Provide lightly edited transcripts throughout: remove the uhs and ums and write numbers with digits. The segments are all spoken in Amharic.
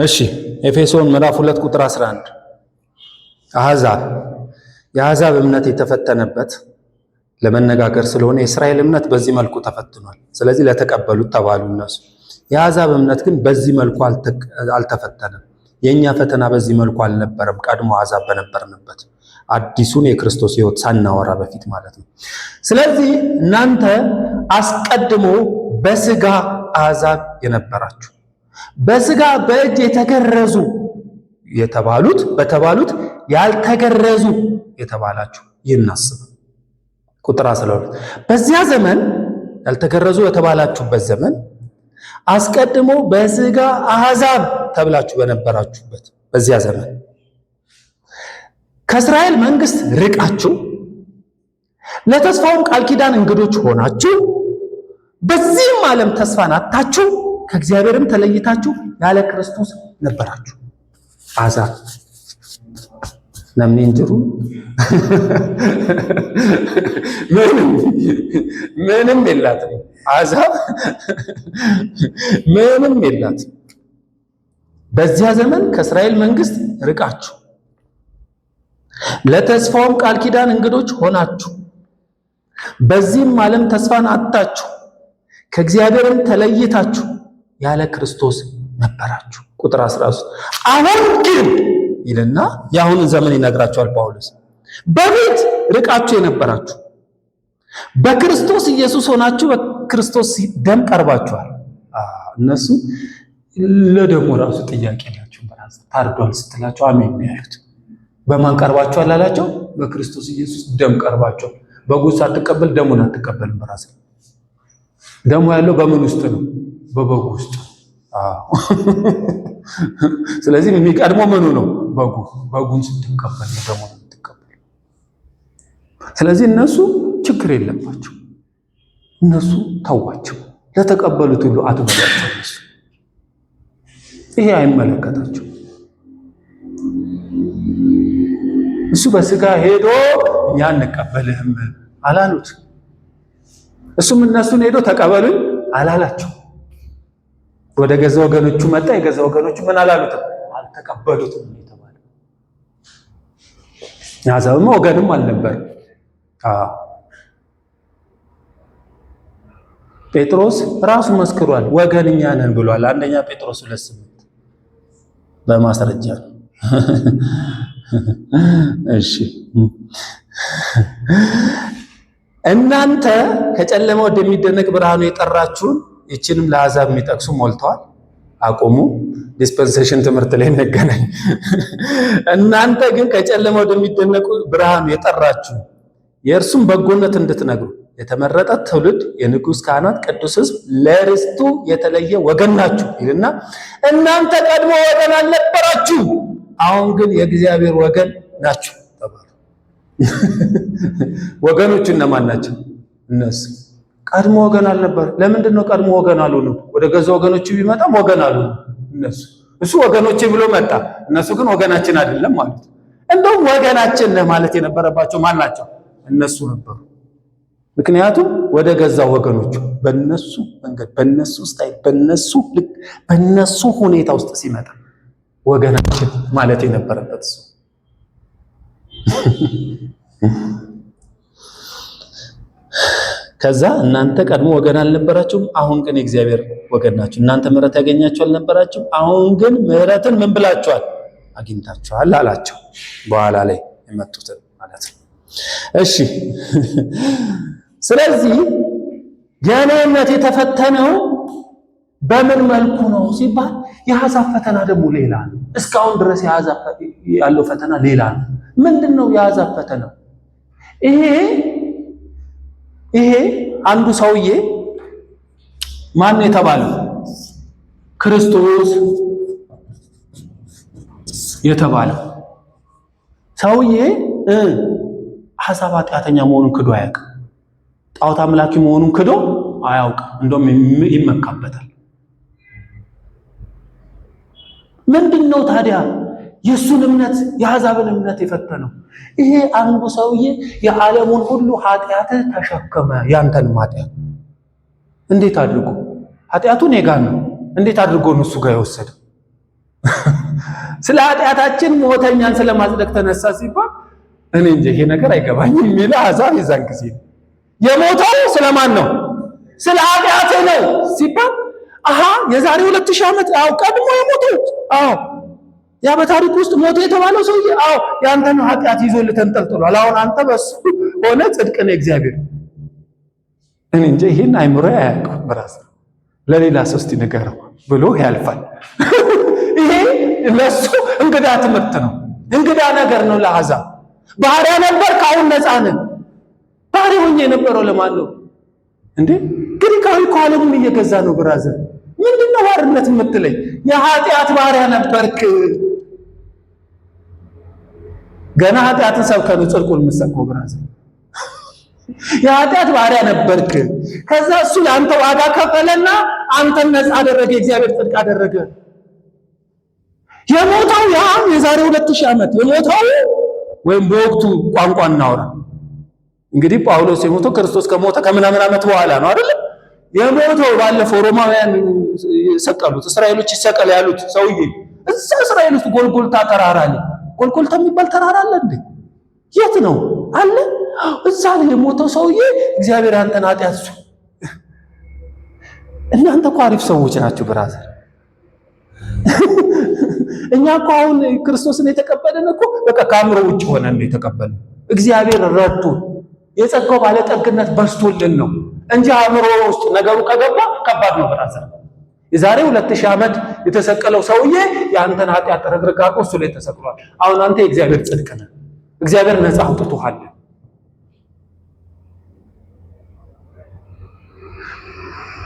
እሺ ኤፌሶን ምዕራፍ 2 ቁጥር 11 የአሕዛብ እምነት የተፈተነበት ለመነጋገር ስለሆነ የእስራኤል እምነት በዚህ መልኩ ተፈትኗል። ስለዚህ ለተቀበሉት ተባሉ እነሱ። የአሕዛብ እምነት ግን በዚህ መልኩ አልተፈተነም። የኛ ፈተና በዚህ መልኩ አልነበረም። ቀድሞ አሕዛብ በነበርንበት አዲሱን የክርስቶስ ሕይወት ሳናወራ በፊት ማለት ነው። ስለዚህ እናንተ አስቀድሞ በሥጋ አሕዛብ የነበራችሁ በሥጋ በእጅ የተገረዙ በተባሉት ያልተገረዙ የተባላችሁ ይህን አስቡ። ቁጥር 12 በዚያ ዘመን ያልተገረዙ የተባላችሁበት ዘመን አስቀድሞ በሥጋ አሕዛብ ተብላችሁ በነበራችሁበት በዚያ ዘመን ከእስራኤል መንግሥት ርቃችሁ ለተስፋውም ቃል ኪዳን እንግዶች ሆናችሁ በዚህም ዓለም ተስፋን አጥታችሁ ከእግዚአብሔርም ተለይታችሁ ያለ ክርስቶስ ነበራችሁ። አሕዛብ namni jiru ምንም የላትም። አሕዛብ ምንም የላትም። በዚያ ዘመን ከእስራኤል መንግሥት ርቃችሁ ለተስፋውም ቃል ኪዳን እንግዶች ሆናችሁ በዚህም ዓለም ተስፋን አጥታችሁ ከእግዚአብሔርም ተለይታችሁ ያለ ክርስቶስ ነበራችሁ። ቁጥር 13 አሁን ግን ይልና የአሁኑን ዘመን ይነግራቸዋል ጳውሎስ። በፊት ርቃችሁ የነበራችሁ በክርስቶስ ኢየሱስ ሆናችሁ በክርስቶስ ደም ቀርባችኋል። እነሱ ለደሙ ራሱ ጥያቄ ናቸው። በራስ ታርዷል ስትላቸው አሜን ነው ያሉት። በማን ቀርባችኋል አላቸው? በክርስቶስ ኢየሱስ ደም ቀርባችኋል። በጉስ አትቀበል፣ ደሙን አትቀበልም። በራስ ደሙ ያለው በምን ውስጥ ነው? በበጉ ውስጥ። ስለዚህ የሚቀድመው ምኑ ነው? በጉን ስትቀበል ነው ደሙን ስትቀበል። ስለዚህ እነሱ ችግር የለባቸው። እነሱ ተዋቸው፣ ለተቀበሉት ሁሉ አትበላቸው። ይሄ አይመለከታቸው። እሱ በሥጋ ሄዶ እኛ እንቀበልህም አላሉት። እሱም እነሱን ሄዶ ተቀበሉኝ አላላቸው። ወደ ገዛ ወገኖቹ መጣ። የገዛ ወገኖቹ ምን አላሉትም? አልተቀበሉትም የተባለ። አሕዛብማ ወገንም አልነበር። ጴጥሮስ ራሱ መስክሯል። ወገን እኛ ነን ብሏል። አንደኛ ጴጥሮስ 2:8 በማስረጃ ነው። እሺ እናንተ ከጨለማ ወደሚደነቅ ብርሃኑ የጠራችሁን ይችንም ለአሕዛብ የሚጠቅሱ ሞልተዋል። አቁሙ። ዲስፐንሴሽን ትምህርት ላይ እንገናኝ። እናንተ ግን ከጨለማ ወደሚደነቅ ብርሃኑ የጠራችሁ የእርሱም በጎነት እንድትነግሩ የተመረጠ ትውልድ፣ የንጉሥ ካህናት፣ ቅዱስ ሕዝብ፣ ለርስቱ የተለየ ወገን ናችሁ ይልና እናንተ ቀድሞ ወገን አልነበራችሁ፣ አሁን ግን የእግዚአብሔር ወገን ናችሁ ተባሉ። ወገኖቹ እነማን ናቸው? እነሱ ቀድሞ ወገን አልነበር። ለምንድን ነው ቀድሞ ወገን አልሆኑም? ወደ ገዛ ወገኖቹ ቢመጣም ወገን አልሆኑ እነሱ። እሱ ወገኖቼ ብሎ መጣ። እነሱ ግን ወገናችን አይደለም ማለት። እንደውም ወገናችን ነህ ማለት የነበረባቸው ማን ናቸው? እነሱ ነበሩ። ምክንያቱም ወደ ገዛ ወገኖቹ በነሱ መንገድ፣ በነሱ ስታይል፣ በነሱ ልክ፣ በነሱ ሁኔታ ውስጥ ሲመጣ ወገናችን ማለት የነበረበት እሱ። ከዛ እናንተ ቀድሞ ወገን አልነበራችሁም፣ አሁን ግን የእግዚአብሔር ወገን ናችሁ። እናንተ ምሕረት ያገኛችሁ አልነበራችሁም፣ አሁን ግን ምሕረትን ምን ብላችኋል? አግኝታችኋል አላቸው። በኋላ ላይ የመጡትን ማለት ነው። እሺ ስለዚህ የእኔ እምነት የተፈተነው በምን መልኩ ነው ሲባል የአሕዛብ ፈተና ደግሞ ሌላ ነው። እስካሁን ድረስ የአሕዛብ ያለው ፈተና ሌላ ነው። ምንድን ነው የአሕዛብ ፈተና? ይሄ አንዱ ሰውዬ ማን የተባለው? ክርስቶስ የተባለው ሰውዬ አሕዛብ ኃጢአተኛ መሆኑን ክዶ አያውቅም። ጣዖት አምላኪ መሆኑን ክዶ አያውቅም። እንደውም ይመካበታል። ምንድነው ታዲያ የእሱን እምነት የአሕዛብን እምነት የፈተነው? ይሄ አንዱ ሰውዬ የዓለሙን ሁሉ ኃጢአት ተሸከመ። ያንተንም ኃጢአት እንዴት አድርጎ? ኃጢአቱን የጋን ነው። እንዴት አድርጎ ነው እሱ ጋር የወሰደው? ስለ ኃጢአታችን ሞተኛን ስለማጽደቅ ተነሳ ሲባል እኔ እንጂ ይሄ ነገር አይገባኝም የሚል አሕዛብ የዛን ጊዜ የሞተው ስለማን ነው? ስለ ኃጢአት ነው ሲባል የዛሬ 2000 ዓመት ቀድሞ የሞተው ያ በታሪክ ውስጥ ሞተ የተባለው ሰውዬ ያንተን ኃጢአት ይዞልህ ተንጠልጥሏል። አሁን አንተ በሱ ሆነ ጽድቅ ነው እግዚአብሔር። እኔ እንጂ ይሄን አይምሮ አያውቅም። በራስ ለሌላ ሰው እስቲ ንገረው ብሎ ያልፋል። ይሄ ለሱ እንግዳ ትምህርት ነው፣ እንግዳ ነገር ነው ለአሕዛብ። ባሪያ ነበር፣ ካሁን ነፃ ነን። ባሪያ ሆኜ የነበረው ለማን ነው እንዴ? ግሪካዊ እኮ ዓለሙን እየገዛ ነው። ብራዘር ምንድነው ባርነት የምትለኝ? የኃጢአት ባሪያ ነበርክ። ገና ኃጢአትን ሰብከህ ነው ጽድቁን የምትሰብከው ብራዘር። የኃጢአት ባሪያ ነበርክ። ከዛ እሱ ለአንተ ዋጋ ከፈለና አንተን ነፃ አደረገ፣ እግዚአብሔር ጽድቅ አደረገ። የሞተው የዛሬ 2000 ዓመት የሞተው ወይም በወቅቱ ቋንቋ እናውራ እንግዲህ ጳውሎስ የሞተው ክርስቶስ ከሞተ ከምናምን ዓመት በኋላ ነው አይደል? የሞተው ባለፈው ሮማውያን ሰቀሉት፣ እስራኤሎች ይሰቀል ያሉት ሰውዬ እዛ እስራኤል ውስጥ ጎልጎልታ ተራራ ላይ ጎልጎልታ የሚባል ተራራ አለ እንዴ? የት ነው አለ? እዛ ላይ የሞተው ሰውዬ እግዚአብሔር አንተን ኃጢአት እናንተ እኮ አሪፍ ሰዎች ናችሁ ብራዘር። እኛ እኮ አሁን ክርስቶስን የተቀበልን እኮ በቃ ከአእምሮ ውጭ ሆነን ነው የተቀበልን። እግዚአብሔር ረድቶ የጸጋው ባለጠግነት በዝቶልን ነው እንጂ አእምሮ ውስጥ ነገሩ ከገባ ከባድ ነው ብራዘር። የዛሬ 2000 ዓመት የተሰቀለው ሰውዬ የአንተን ኃጢአት ተረግረጋ እሱ ላይ ተሰቅሏል። አሁን አንተ የእግዚአብሔር ጽድቅ ነህ። እግዚአብሔር ነፃ አውጥቶሃል።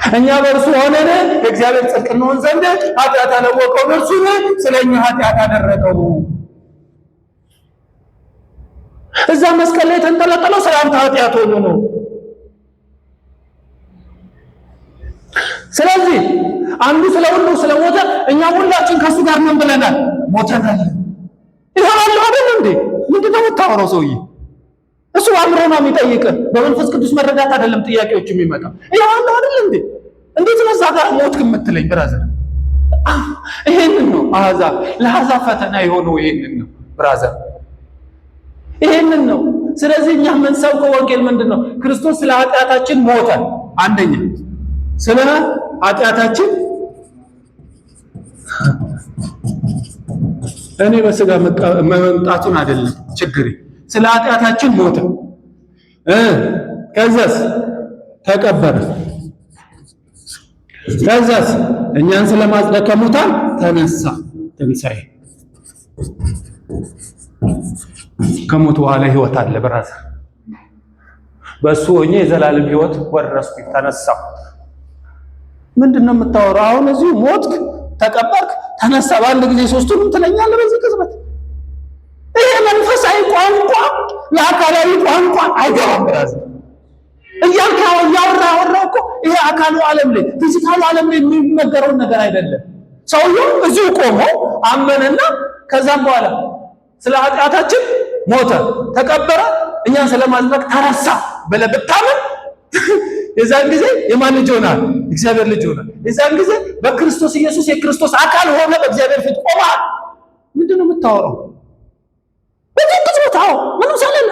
እኛ በእርሱ ሆነን የእግዚአብሔር ጽድቅ እንሆን ዘንድ ኃጢአት አላወቀው እርሱን ስለኛ ኃጢአት አደረገው። እዛ መስቀል ላይ ተንጠለጠለው ስለ አንተ ኃጢአት ሆኖ ነው። ስለዚህ አንዱ ስለ ሁሉ ስለሞተ እኛ ሁላችን ከሱ ጋር ምን ብለናል? ሞተናል። ይሆናል አይደል እንዴ? ምንድነው የምታወራው ሰውዬ? እሱ አእምሮ ነው የሚጠይቅህ። በመንፈስ ቅዱስ መረዳት አይደለም ጥያቄዎች የሚመጣ። ይሆናል አይደል እንዴ? እንዴት ነው እዛ ጋር ሞትክ የምትለኝ ብራዘር? ይሄንን ነው አሕዛብ ለአሕዛብ ፈተና የሆነው ይሄንን ነው ብራዘር፣ ይሄንን ነው። ስለዚህ እኛ የምንሰብከው ወንጌል ምንድነው? ክርስቶስ ስለ ኃጢአታችን ሞተ። አንደኛ ስለ ኃጢአታችን እኔ በስጋ መምጣቱን አይደለም ችግሬ፣ ስለ ኃጢአታችን ሞተ። ከዛስ ተቀበረ። ከዛስ እኛን ስለማጽደቅ ከሙታን ተነሳ። ትንሣኤ ከሞት በኋላ ህይወት አለ ብራዘር። በሱ ሆኜ የዘላለም ህይወት ወረስኩ፣ ተነሳሁ። ምንድነው የምታወራው? አሁን እዚሁ ሞትክ፣ ተቀበርክ፣ ተነሳ በአንድ ጊዜ ሶስቱንም ትለኛለህ በዚህ ቅጽበት። ይሄ መንፈሳዊ ቋንቋ ለአካላዊ ቋንቋ አይገባም ብራዘር። እያልካው ያወራው እኮ ይሄ አካሉ ዓለም ላይ ፊዚካሉ ዓለም ላይ የሚነገረው ነገር አይደለም። ሰውየው እዚሁ ቆሞ አመነና ከዛም በኋላ ስለ ኃጢአታችን ሞተ፣ ተቀበረ፣ እኛን ስለማጽደቅ ተነሳ ብለህ ብታምን የዛን ጊዜ የማን ልጅ ሆናል? እግዚአብሔር ልጅ ሆናል። የዛን ጊዜ በክርስቶስ ኢየሱስ የክርስቶስ አካል ሆነ በእግዚአብሔር ፊት ቆመሃል። ምንድነው የምታወራው? በዚህ ቅጽበት ምንም ሳለን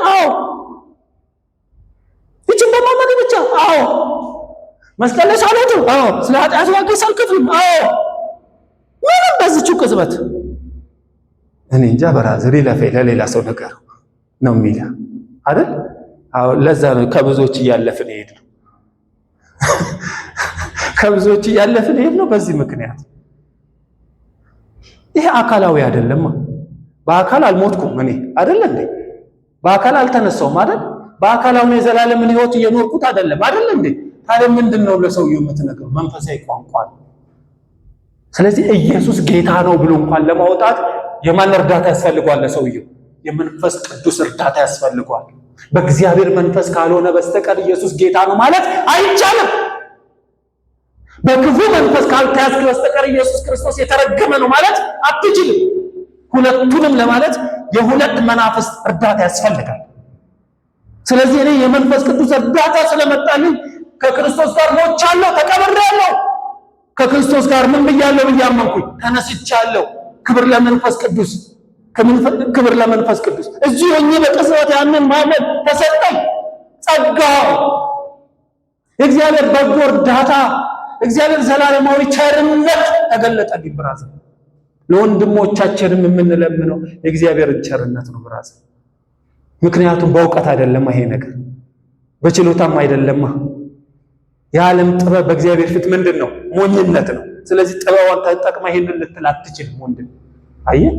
ይህችን በማመን ብቻ መስቀል ላይ ሳልወጡ ስለ ኃጢአት ዋጋ ሳልከፍልም ምንም በዚችው ቅጽበት እኔ እንጃ ብራዘር፣ ይለፈኝ ለሌላ ሰው ነገር ነው የሚል አይደል? ለዛ ነው ከብዙዎች እያለፍን ሄድ ነው ከብዙዎች እያለፍን ሄድ ነው። በዚህ ምክንያት ይሄ አካላዊ አይደለም። በአካል አልሞትኩም እኔ አይደል እንዴ? በአካል አልተነሳውም አይደል? በአካላዊ የዘላለምን ህይወት እየኖርኩት አይደለም አይደል እንዴ? ታዲያ ምንድነው ለሰውየው የምትነግረው? መንፈሳዊ ቋንቋ ነው። ስለዚህ ኢየሱስ ጌታ ነው ብሎ እንኳን ለማውጣት የማን እርዳታ ያስፈልገዋል? ለሰውየው የመንፈስ ቅዱስ እርዳታ ያስፈልገዋል። በእግዚአብሔር መንፈስ ካልሆነ በስተቀር ኢየሱስ ጌታ ነው ማለት አይቻልም። በክፉ መንፈስ ካልተያዝክ በስተቀር ኢየሱስ ክርስቶስ የተረገመ ነው ማለት አትችልም። ሁለቱንም ለማለት የሁለት መናፍስት እርዳታ ያስፈልጋል። ስለዚህ እኔ የመንፈስ ቅዱስ እርዳታ ስለመጣልኝ ከክርስቶስ ጋር ሞቻለሁ፣ ተቀብሬያለሁ። ከክርስቶስ ጋር ምን ብያለሁ? ብያመንኩኝ ተነስቻለሁ። ክብር ለመንፈስ ቅዱስ፣ ክብር ለመንፈስ ቅዱስ። እዚህ ሆኜ በቅጽበት ያንን ማመን ተሰጠኝ። ጸጋው የእግዚአብሔር በጎ እርዳታ፣ እግዚአብሔር ዘላለማዊ ቸርነት ተገለጠልኝ ብራዘር። ለወንድሞቻችንም የምንለምነው የእግዚአብሔርን ቸርነት ነው ብራዘር። ምክንያቱም በእውቀት አይደለም ይሄ ነገር፣ በችሎታም አይደለም። የዓለም ጥበብ በእግዚአብሔር ፊት ምንድን ነው? ሞኝነት ነው። ስለዚህ ጥበቧን ተጠቅማ ይሄንን ልትል አትችልም ወንድም። አየህ፣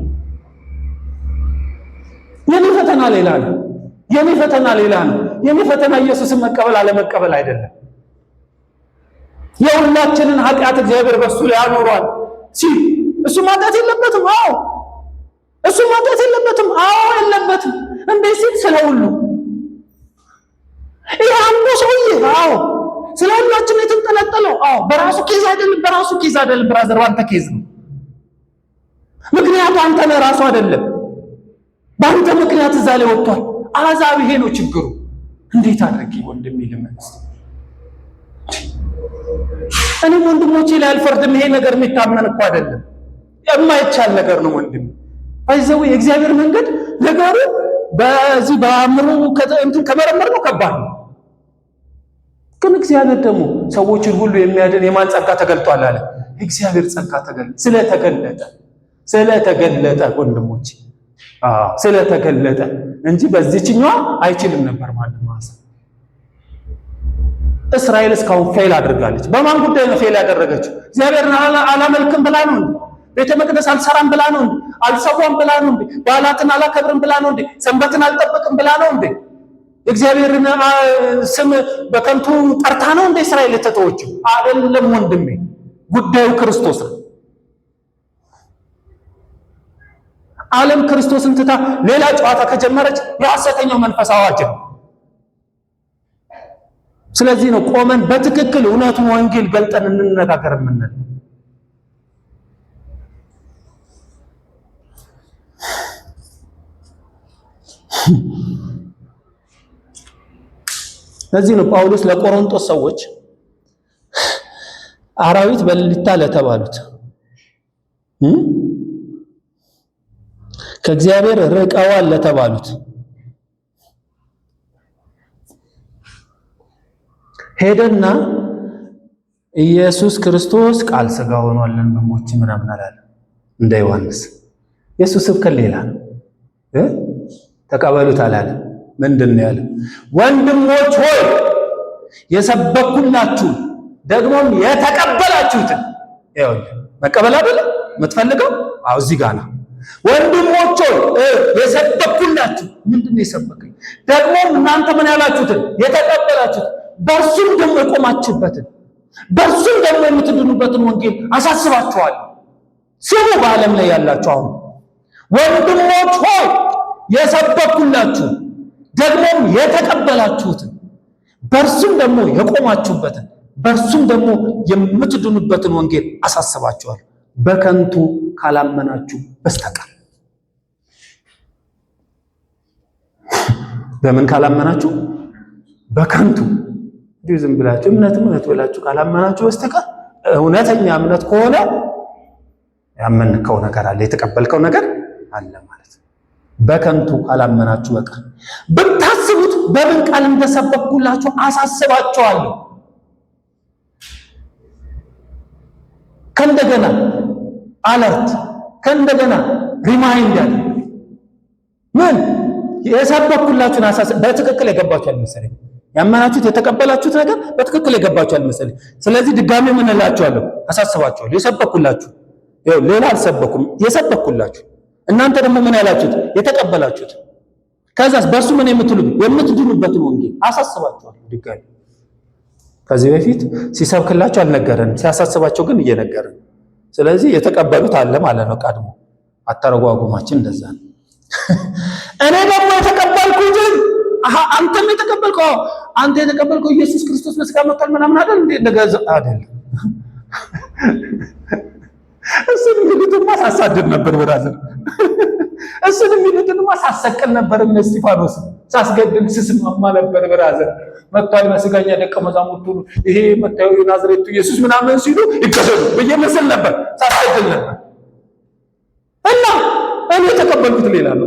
የኔ ፈተና ሌላ ነው። የኔ ፈተና ሌላ ነው። የኔ ፈተና ኢየሱስን መቀበል አለመቀበል አይደለም። የሁላችንን ኃጢአት እግዚአብሔር በሱ ላይ አኖሯል ሲል እሱ ማጣት የለበትም። አዎ እሱ ማጣት የለበትም። አዎ የለበትም። እንዴ ሲል ስለሁሉ ይሄ አንዱ ሰውዬ አዎ ስለ ሁላችን የተንጠለጠለው አዎ በራሱ ኬዝ አይደለም፣ በራሱ ኬዝ አይደለም ብራዘር፣ አንተ ኬዝ ነው። ምክንያቱ አንተ ነህ፣ ራሱ አይደለም። በአንተ ምክንያት እዛ ላይ ወጥቷል። አሕዛብ ይሄ ነው ችግሩ። እንዴት አድርጌ ወንድሜ ልመልስ? እኔም ወንድሞቼ ላይ አልፈርድም። ይሄ ነገር የሚታመን እኮ አይደለም፣ የማይቻል ነገር ነው ወንድሜ። አይዘው የእግዚአብሔር መንገድ ነገሩ በዚህ በአእምሮ ከመረመር ነው ከባድ ነው። ግን እግዚአብሔር ደግሞ ሰዎችን ሁሉ የሚያድን የማን ጸጋ ተገልጧል አለ? እግዚአብሔር ጸጋ ስለተገለጠ ወንድሞቼ፣ ስለተገለጠ እንጂ በዚህኛው አይችልም ነበር ማለት ነው። እስራኤል እስካሁን ፌል አድርጋለች። በማን ጉዳይ ነው ፌል ያደረገችው? እግዚአብሔርን አላመልክም ብላ ነው እንዴ? ቤተ መቅደስ አልሰራም ብላ ነው እንዴ? አልሰዋም ብላ ነው እንዴ? በዓላትን አላከብርም ብላ ነው እንዴ? ሰንበትን አልጠብቅም ብላ ነው እንዴ? እግዚአብሔርን ስም በከንቱ ጠርታ ነው እንዴ እስራኤል የተተወችው? አይደለም ወንድሜ፣ ጉዳዩ ክርስቶስ ነው። ዓለም ክርስቶስን ትታ ሌላ ጨዋታ ከጀመረች የሐሰተኛው መንፈስ አዋጅ ነው። ስለዚህ ነው ቆመን በትክክል እውነቱን ወንጌል ገልጠን እንነጋገር የምንል። ለዚህ ነው ጳውሎስ ለቆሮንቶስ ሰዎች አራዊት በልልታ ለተባሉት ከእግዚአብሔር ርቀዋል ለተባሉት ሄደና ኢየሱስ ክርስቶስ ቃል ሥጋ ሆኗል ወንድሞች ምናምን አላለ። እንደ ዮሐንስ ኢየሱስ ስብከት ሌላ ነው። ተቀበሉት አላለ። ምንድን ነው ያለው? ወንድሞች ሆይ የሰበኩላችሁ ደግሞም የተቀበላችሁትን ይኸውልህ፣ መቀበል አይደለ የምትፈልገው? አዎ እዚህ ጋር ነው። ወንድሞች ሆይ የሰበኩላችሁ ምንድን ነው የሰበከኝ? ደግሞም እናንተ ምን ያላችሁትን የተቀበላችሁትን በእርሱም ደግሞ የቆማችሁበትን በእርሱም ደግሞ የምትድኑበትን ወንጌል አሳስባችኋለሁ። ስሙ በዓለም ላይ ያላችሁ አሁን ወንድሞች ሆይ የሰበኩላችሁ ደግሞም የተቀበላችሁትን በእርሱም ደግሞ የቆማችሁበትን በእርሱም ደግሞ የምትድኑበትን ወንጌል አሳስባችኋለሁ፣ በከንቱ ካላመናችሁ በስተቀር። በምን ካላመናችሁ? በከንቱ ዝም ብላችሁ እምነት ብላችሁ ካላመናችሁ በስተቀር። እውነተኛ እምነት ከሆነ ያመንከው ነገር አለ፣ የተቀበልከው ነገር አለ ማለት ነው። በከንቱ ካላመናችሁ በቀር ብታስቡት በምን ቃል እንደሰበኩላችሁ አሳስባችኋለሁ። ከእንደገና አለርት፣ ከእንደገና ሪማይንደር ምን የሰበኩላችሁን በትክክል የገባችሁ አልመሰለኝ። ያመናችሁት የተቀበላችሁት ነገር በትክክል የገባችሁ አልመሰለኝ። ስለዚህ ድጋሚ ምን እላችኋለሁ? አሳስባችኋለሁ። የሰበኩላችሁ ይኸው፣ ሌላ አልሰበኩም፣ የሰበኩላችሁ እናንተ ደግሞ ምን ያላችሁት? የተቀበላችሁት። ከዛስ በእርሱ ምን የምትድኑበትን ወንጌል አሳስባችኋለሁ ድጋሚ። ከዚህ በፊት ሲሰብክላቸው አልነገረንም፣ ሲያሳስባቸው ግን እየነገረን። ስለዚህ የተቀበሉት አለ ማለት ነው። ቀድሞ አተረጓጉማችን እንደዛ ነው። እኔ ደግሞ የተቀበልኩትን አንተም የተቀበልከው አንተ የተቀበልከው ኢየሱስ ክርስቶስ በሥጋ መጥቷል ምናምን አይደል እንዴ? እንደገዛ አይደል? እሱን የሚሉትማ ሳሳድድ ነበር ብራዘር። እሱን የሚሉትማ ሳሰቅል ነበር። እነ እስጢፋኖስ ሳስገድል ስስማማ ነበር ብራዘር። መጥቷል በሥጋኛ ደቀ መዛሙርቱ ይሄ መታዩ የናዝሬቱ ኢየሱስ ምናምን ሲሉ ይገደሉ ብዬ መስል ነበር፣ ሳስገድል ነበር። የተቀበልኩት ሌላ ነው።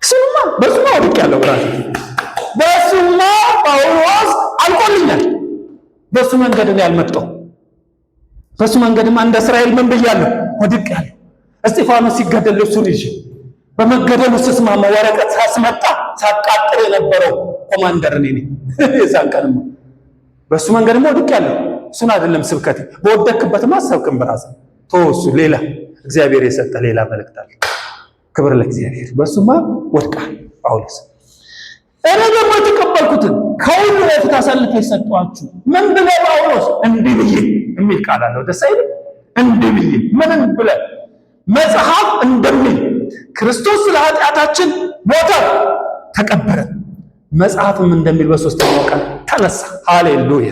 እሱማ በሱማ ወድቄያለሁ። በሱማ ጳውሎስ አልቆልኛል። በሱ መንገድ ነው ያልመጣው። በሱ መንገድማ እንደ እስራኤል ምን ብያለሁ? ወድቄያለሁ። እስጢፋኖስ ሲገደል እሱን ይዤ በመገደሉ ስስማማ ወረቀት ሳስመጣ ሳቃጥር የነበረው ኮማንደር እኔ ነኝ። የዛን ቀንማ በሱ መንገድማ ወድቄያለሁ። እሱን አይደለም ስብከቴ። በወደቅክበትማ አሰብክም ብራዘር ተወሱ። ሌላ እግዚአብሔር የሰጠ ሌላ መልእክት አለ። ክብር ለእግዚአብሔር። በሱማ ወድቃል ጳውሎስ። እኔ ደግሞ የተቀበልኩትን ከሁሉ በፊት አሳልፌ ሰጠኋችሁ። ምን ብለህ ጳውሎስ? እንዲህ ብዬ የሚል ቃል አለው። ደስ አይልም? እንዲህ ብዬ ምንም ብለህ መጽሐፍ እንደሚል ክርስቶስ ስለ ኃጢአታችን ሞተ፣ ተቀበረ፣ መጽሐፍም እንደሚል በሶስተኛው ቀን ተነሳ። ሃሌሉያ!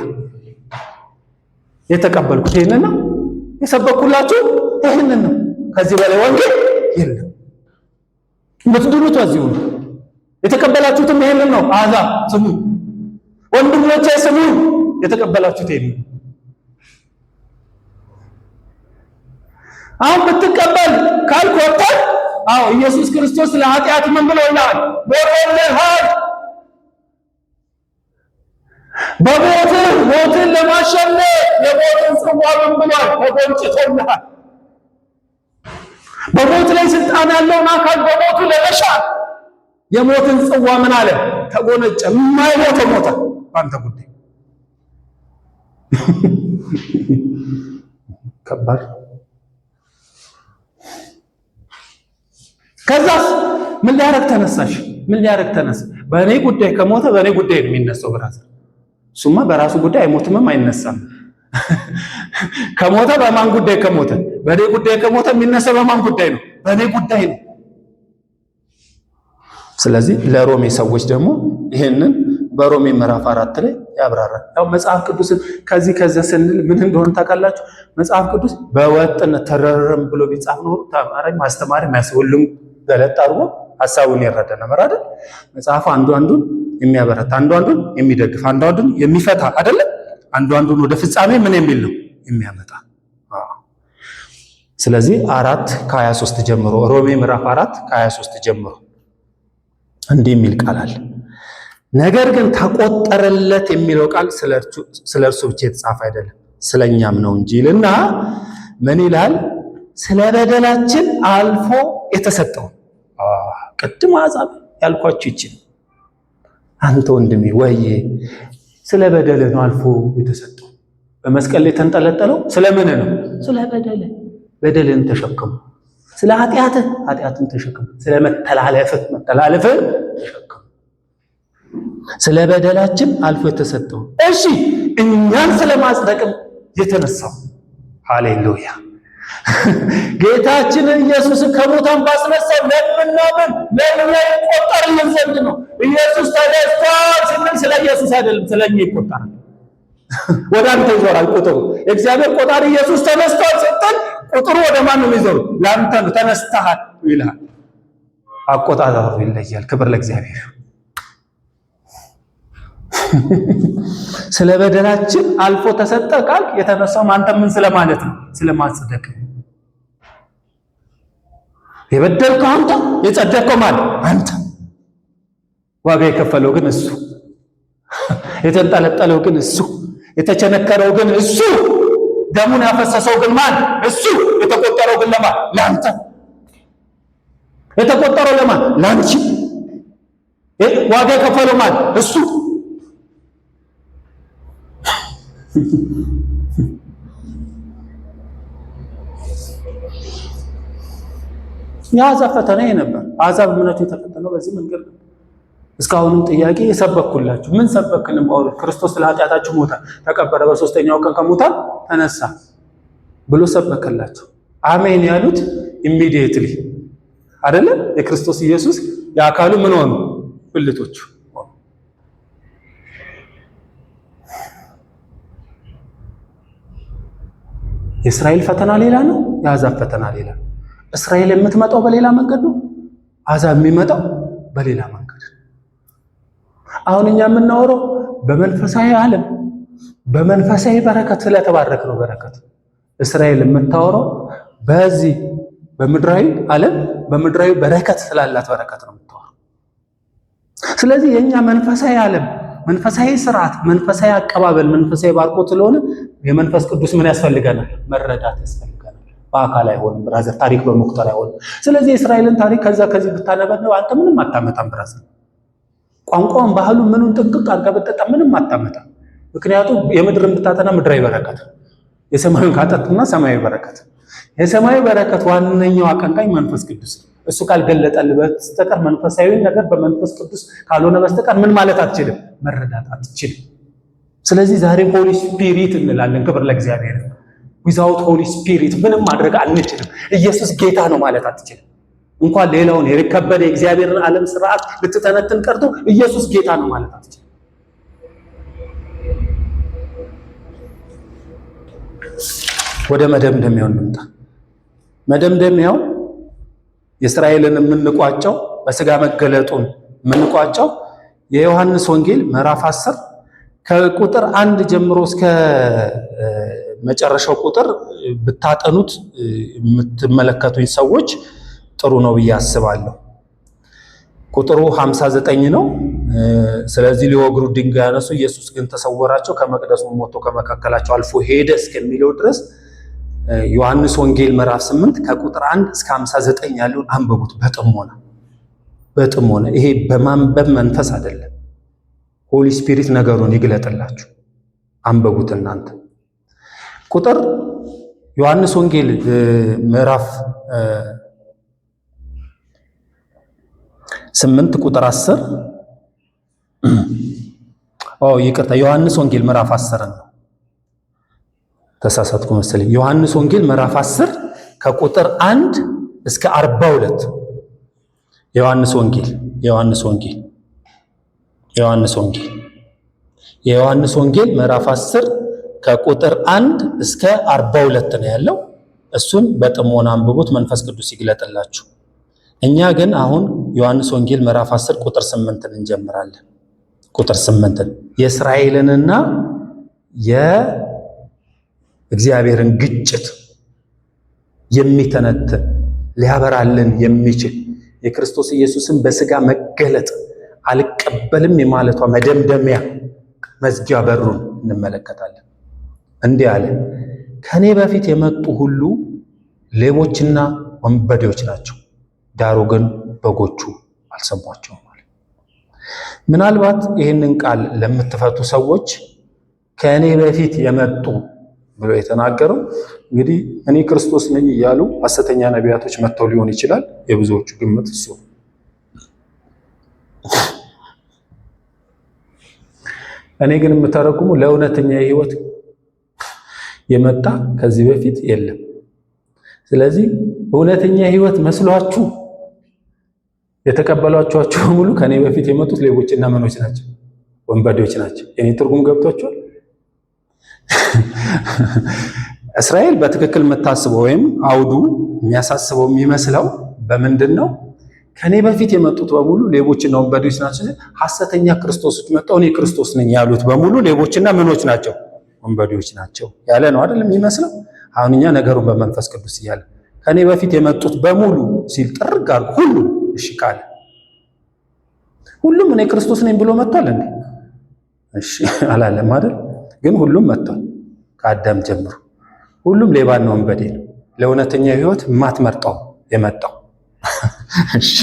የተቀበልኩት ይህንን ነው። የሰበኩላችሁ ይህንን ነው። ከዚህ በላይ ወንጌል የለም። የምትድኑት በዚሁ ነው። የተቀበላችሁትም ይህንን ነው። አሕዛብ ስሙ፣ ወንድሞቼ ስሙ። የተቀበላችሁት ይህንን ነው። አሁን ብትቀበል ካልኮተል፣ አዎ ኢየሱስ ክርስቶስ ለኃጢአት ምን ብሎ ይላል? ሞቶልሃል። በሞትህ ሞትን ለማሸነፍ የሞትን ጽዋ ምን ብሏል? ተጎንጭቶልሃል። በሞት ላይ ስልጣን ያለውን አካል በሞቱ ለመሻር የሞትን ጽዋ ምን አለ? ተጎነጨ። የማይሞተው ሞተ በአንተ ጉዳይ። ከባድ። ከዛስ ምን ሊያረግ ተነሳሽ? ምን ሊያረግ ተነሳ? በእኔ ጉዳይ ከሞተ በእኔ ጉዳይ ነው የሚነሳው ብራዘር። እሱማ በራሱ ጉዳይ አይሞትምም አይነሳም። ከሞተ በማን ጉዳይ ከሞተ? በእኔ ጉዳይ ከሞተ የሚነሳው በማን ጉዳይ ነው? በእኔ ጉዳይ ነው። ስለዚህ ለሮሜ ሰዎች ደግሞ ይህንን በሮሜ ምዕራፍ 4 ላይ ያብራራል። ያው መጽሐፍ ቅዱስን ከዚህ ስንል ምን እንደሆነ ታውቃላችሁ? መጽሐፍ ቅዱስ በወጥነት ተረረም ብሎ ቢጻፍ ነው ተማሪ ማስተማሪ ማያስወልም ገለጥ አድርጎ ሐሳቡን ይረዳ ነበር አይደል? መጽሐፉ አንዱ አንዱን የሚያበረታ፣ አንዱ አንዱን የሚደግፍ፣ አንዱ አንዱን የሚፈታ አይደለም? አንዱ አንዱን ወደ ፍጻሜ ምን የሚል ነው የሚያመጣ። ስለዚህ 4:23 ጀምሮ ሮሜ ምዕራፍ 4:23 ጀምሮ እንዲህ የሚል ቃል አለ። ነገር ግን ተቆጠረለት የሚለው ቃል ስለ እርሱ ብቻ የተጻፈ አይደለም ስለኛም ነው እንጂ ይልና ምን ይላል? ስለ በደላችን አልፎ የተሰጠው። ቅድም አሕዛብ ያልኳችሁ ይችላል። አንተ ወንድሜ ወይ ስለ በደል ነው አልፎ የተሰጠው። በመስቀል ላይ ተንጠለጠለው ስለምን ነው? ስለ በደል። በደልን ተሸከሙ። ስለ ኃጢአትን ተሸከሙ። ስለ መተላለፍን ተሸከሙ። ስለ በደላችን አልፎ የተሰጠው። እሺ እኛን ስለማጽደቅም የተነሳው። ሃሌሉያ! ጌታችንን ኢየሱስን ከሙታን ባስነሳው ለምናምን ለእኛ ይቆጠርልን ዘንድ ነው። ኢየሱስ ተነስቷል ስንል ስለ ኢየሱስ አይደለም ስለኛ ይቆጠራል። ወደ አንተ ይዞራል ቁጥሩ። የእግዚአብሔር ቆጣሪ ኢየሱስ ተነስቷል ስትል ቁጥሩ ወደ ማን ነው የሚዞሩ? ለአንተ ነው። ተነስተሃል ይልሃል። አቆጣጠሩ ይለያል። ክብር ለእግዚአብሔር። ስለ በደላችን አልፎ ተሰጠ ቃል የተነሳው አንተ ምን ስለማለት ነው? ስለማጽደቅ። የበደልከው አንተ፣ የጸደቀው ማለት አንተ። ዋጋ የከፈለው ግን እሱ፣ የተንጠለጠለው ግን እሱ፣ የተቸነከረው ግን እሱ፣ ደሙን ያፈሰሰው ግን ማን? እሱ። የተቆጠረው ግን ለማን? ለአንተ። የተቆጠረው ለማን? ለአንቺ። ዋጋ የከፈለው ማን? እሱ። የአሕዛብ ፈተና ነበር። አሕዛብ እምነቱ የተፈተነው በዚህ መንገድ ነው። እስካሁንም ጥያቄ የሰበኩላችሁ ምን ሰበክንም? ክርስቶስ ስለ ኃጢአታችሁ ሞተ፣ ተቀበረ፣ በሶስተኛው ቀን ከሙታን ተነሳ ብሎ ሰበከላችሁ። አሜን ያሉት ኢሚዲየትሊ አይደለም? የክርስቶስ ኢየሱስ የአካሉ ምን ሆኑ? ብልቶቹ። የእስራኤል ፈተና ሌላ ነው፣ የአሕዛብ ፈተና ሌላ ነው። እስራኤል የምትመጣው በሌላ መንገድ ነው፣ አሕዛብ የሚመጣው በሌላ መንገድ። አሁን እኛ የምናወራው በመንፈሳዊ ዓለም በመንፈሳዊ በረከት ስለተባረክ ነው። በረከት እስራኤል የምታወራው በዚህ በምድራዊ ዓለም በምድራዊ በረከት ስላላት በረከት ነው የምታወራው። ስለዚህ የኛ መንፈሳዊ ዓለም፣ መንፈሳዊ ስርዓት፣ መንፈሳዊ አቀባበል፣ መንፈሳዊ ባርኮት ስለሆነ የመንፈስ ቅዱስ ምን ያስፈልገናል? መረዳት ያስፈልገናል። በአካል አይሆንም ብራዘር፣ ታሪክ በመቁጠር አይሆንም። ስለዚህ የእስራኤልን ታሪክ ከዚህ ብታነበው አንተ ምንም አታመጣም ብራዘር። ቋንቋውን፣ ባህሉን፣ ምኑን ጥንቅቅ አድርገህ ብትጠጣ ምንም አታመጣም። ምክንያቱም የምድርን ብታጠና ምድራዊ በረከት፣ የሰማዩን ካጠጥና ሰማያዊ በረከት። የሰማያዊ በረከት ዋነኛው አቀንቃኝ መንፈስ ቅዱስ ነው። እሱ ካልገለጠልህ በስተቀር መንፈሳዊ ነገር በመንፈስ ቅዱስ ካልሆነ በስተቀር ምን ማለት አትችልም፣ መረዳት አትችልም። ስለዚህ ዛሬ ሆሊ ስፒሪት እንላለን። ክብር ለእግዚአብሔር። ዊዛውት ሆሊ ስፒሪት ምንም ማድረግ አንችልም። ኢየሱስ ጌታ ነው ማለት አትችልም። እንኳን ሌላውን የከበደ የእግዚአብሔርን ዓለም ስርዓት ልትተነትን ቀርቶ ኢየሱስ ጌታ ነው ማለት አትችልም። ወደ መደምደሚያው እንምጣ። መደምደሚያው የእስራኤልን የምንቋጨው በስጋ መገለጡን የምንቋጨው የዮሐንስ ወንጌል ምዕራፍ 10 ከቁጥር 1 ጀምሮ እስከ መጨረሻው ቁጥር ብታጠኑት የምትመለከቱኝ ሰዎች ጥሩ ነው ብዬ አስባለሁ። ቁጥሩ 59 ነው። ስለዚህ ሊወግሩ ድንጋይ ያነሱ፣ ኢየሱስ ግን ተሰወራቸው፣ ከመቅደሱ ወጥቶ ከመካከላቸው አልፎ ሄደ እስከሚለው ድረስ ዮሐንስ ወንጌል ምዕራፍ 8 ከቁጥር 1 እስከ 59 ያለውን አንብቡት በጥሞና። ይሄ በማንበብ መንፈስ አይደለም። ሆሊ ስፒሪት ነገሩን ይግለጥላችሁ። አንብቡት እናንተ። ቁጥር ዮሐንስ ወንጌል ምዕራፍ 8 ቁጥር 10 ይቅርታ፣ ዮሐንስ ወንጌል ምዕራፍ 10 ነው። ተሳሳትኩ መሰለኝ። ዮሐንስ ወንጌል ምዕራፍ 10 ከቁጥር 1 እስከ 42። የዮሐንስ ወንጌል ምዕራፍ 10 ከቁጥር 1 እስከ 42 ነው ያለው። እሱን በጥሞና አንብቡት፣ መንፈስ ቅዱስ ይግለጥላችሁ። እኛ ግን አሁን ዮሐንስ ወንጌል ምዕራፍ 10 ቁጥር 8 እንጀምራለን። ቁጥር 8 የእስራኤልንና የእግዚአብሔርን ግጭት የሚተነትን ሊያበራልን የሚችል የክርስቶስ ኢየሱስን በስጋ መገለጥ አልቀበልም የማለቷ መደምደሚያ መዝጊያ በሩን እንመለከታለን። እንዲህ አለ፣ ከኔ በፊት የመጡ ሁሉ ሌቦችና ወንበዴዎች ናቸው፣ ዳሩ ግን በጎቹ አልሰሟቸውም ማለት። ምናልባት ይህንን ቃል ለምትፈቱ ሰዎች ከእኔ በፊት የመጡ ብሎ የተናገረው እንግዲህ እኔ ክርስቶስ ነኝ እያሉ ሐሰተኛ ነቢያቶች መጥተው ሊሆን ይችላል። የብዙዎቹ ግምት እሱ። እኔ ግን የምተረጉሙ ለእውነተኛ ህይወት የመጣ ከዚህ በፊት የለም። ስለዚህ እውነተኛ ህይወት መስሏችሁ የተቀበሏቸው ሙሉ ከኔ በፊት የመጡት ሌቦችና ምኖች ናቸው፣ ወንበዴዎች ናቸው። የኔ ትርጉም ገብቷችኋል? እስራኤል በትክክል የምታስበው ወይም አውዱ የሚያሳስበው የሚመስለው በምንድን ነው? ከኔ በፊት የመጡት በሙሉ ሌቦችና ወንበዴዎች ናቸው። ሐሰተኛ ክርስቶሶች መጣው እኔ ክርስቶስ ነኝ ያሉት በሙሉ ሌቦችና ምኖች ናቸው፣ ወንበዴዎች ናቸው ያለ ነው አይደል የሚመስለው? አሁን እኛ ነገሩን በመንፈስ ቅዱስ እያለ ከኔ በፊት የመጡት በሙሉ ሲል ጥርግ አድርጎ ሁሉ እሺ ካለ ሁሉም እኔ ክርስቶስ ነኝ ብሎ መጥቷል እንዴ? እሺ አላለም አይደል? ግን ሁሉም መጥቷል። ከአዳም ጀምሮ ሁሉም ሌባና ወንበዴ ነው። ለእውነተኛ ህይወት ማትመርጠው የመጣው እሺ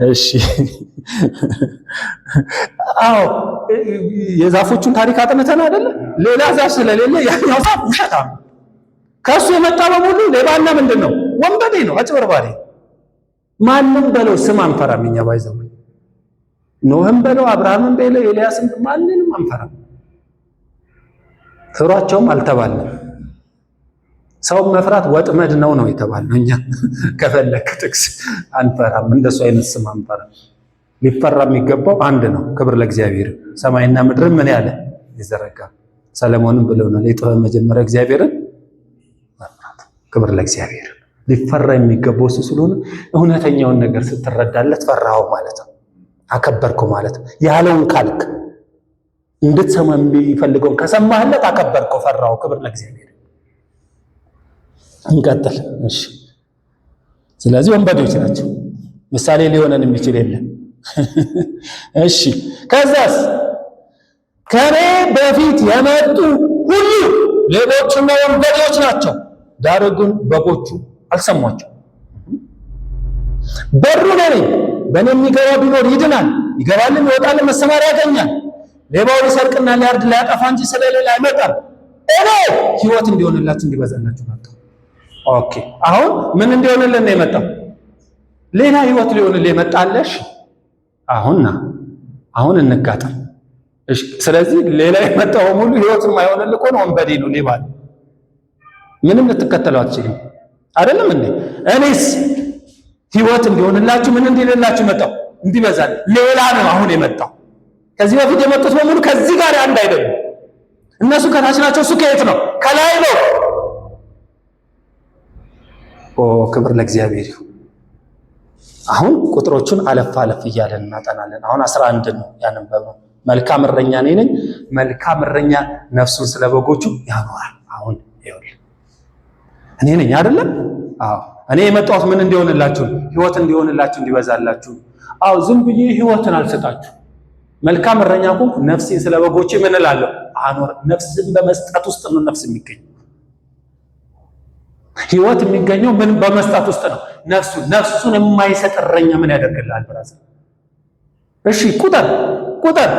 እሺ አዎ የዛፎቹን ታሪክ አጥንተን አይደለ? ሌላ ዛፍ ስለሌለ ያኛው ዛፍ ውሸታም፣ ከሱ የመጣ በሙሉ ሌባና ምንድን ነው? ወንበዴ ነው፣ አጭበርባሪ። ማንም በለው ስም አንፈራም እኛ ባይዘው ኖህም በለው አብርሃምም በለው ኤልያስም ማንንም አንፈራም። ፍሯቸውም አልተባልንም። ሰው መፍራት ወጥመድ ነው የተባልነው እኛ። ከፈለክ ጥቅስ አንፈራም፣ እንደሱ አይነት ስም አንፈራም። ሊፈራ የሚገባው አንድ ነው። ክብር ለእግዚአብሔር። ሰማይና ምድርን ምን ያለ ይዘረጋ። ሰለሞንም ብለውናል የጥበብ መጀመሪያ እግዚአብሔርን መፍራት። ክብር ለእግዚአብሔር። ሊፈራ የሚገባው እሱ ስለሆነ እውነተኛውን ነገር ስትረዳለት ፈራኸው ማለት ነው፣ አከበርከው ማለት ነው። ያለውን ካልክ እንድትሰማ የሚፈልገውን ከሰማህለት አከበርከው፣ ፈራኸው። ክብር ለእግዚአብሔር። እንቀጥል። እሺ ስለዚህ ወንበዴዎች ናቸው። ምሳሌ ሊሆነን የሚችል የለም። እሺ ከዛስ ከኔ በፊት የመጡ ሁሉ ሌቦችና ወንበዴዎች ናቸው፣ ዳሩ ግን በጎቹ አልሰሟቸው። በሩ እኔ ነኝ፣ በእኔ የሚገባ ቢኖር ይድናል፣ ይገባልም ይወጣልም መሰማሪያ ያገኛል። ሌባው ሊሰርቅና ሊያርድ ሊያጠፋ እንጂ ስለሌላ አይመጣም። እኔ ሕይወት እንዲሆንላችሁ እንዲበዛላችሁ መጣሁ። ኦኬ አሁን ምን እንዲሆንልን ነው የመጣው? ሌላ ሕይወት ሊሆንልን የመጣለሽ አሁን እንጋጠም። እሺ ስለዚህ ሌላ የመጣው ሙሉ ሕይወት የማይሆንልህ ከሆነ ወንበዴ ነው፣ ሌባ ነው። ምንም ልትከተለው አትችልም። አይደለም እንዴ? እኔስ ሕይወት እንዲሆንላችሁ ምን እንዲልላችሁ መጣው? እንዲበዛል። ሌላ ነው አሁን የመጣው። ከዚህ በፊት የመጡት በሙሉ ከዚህ ጋር አንድ አይደለም። እነሱ ከታች ናቸው፣ እሱ ከየት ነው? ከላይ ነው። ክብር ለእግዚአብሔር ይሁን። አሁን ቁጥሮቹን አለፍ እያለን እናጠናለን። አሁን 11 ነው ያነበብነው። መልካም እረኛ እኔ ነኝ፣ መልካም እረኛ ነፍሱን ስለ በጎቹ ያኖራል። አሁን ይኸውልህ እኔ ነኝ አይደለም? አዎ እኔ የመጣሁት ምን እንዲሆንላችሁ? ሕይወት እንዲሆንላችሁ፣ እንዲበዛላችሁ። አዎ ዝም ብዬ ሕይወትን አልሰጣችሁ። መልካም እረኛ ኮንኩ፣ ነፍሴን ስለ በጎቼ ምን እላለሁ? አኖር። ነፍስን በመስጠት ውስጥ ነው ነፍስ የሚገኘው። ሕይወት የሚገኘው ምን በመስጠት ውስጥ ነው? ነፍሱን የማይሰጥ እረኛ ምን ያደርግልሃል? ብራዘር እሺ ቁጥር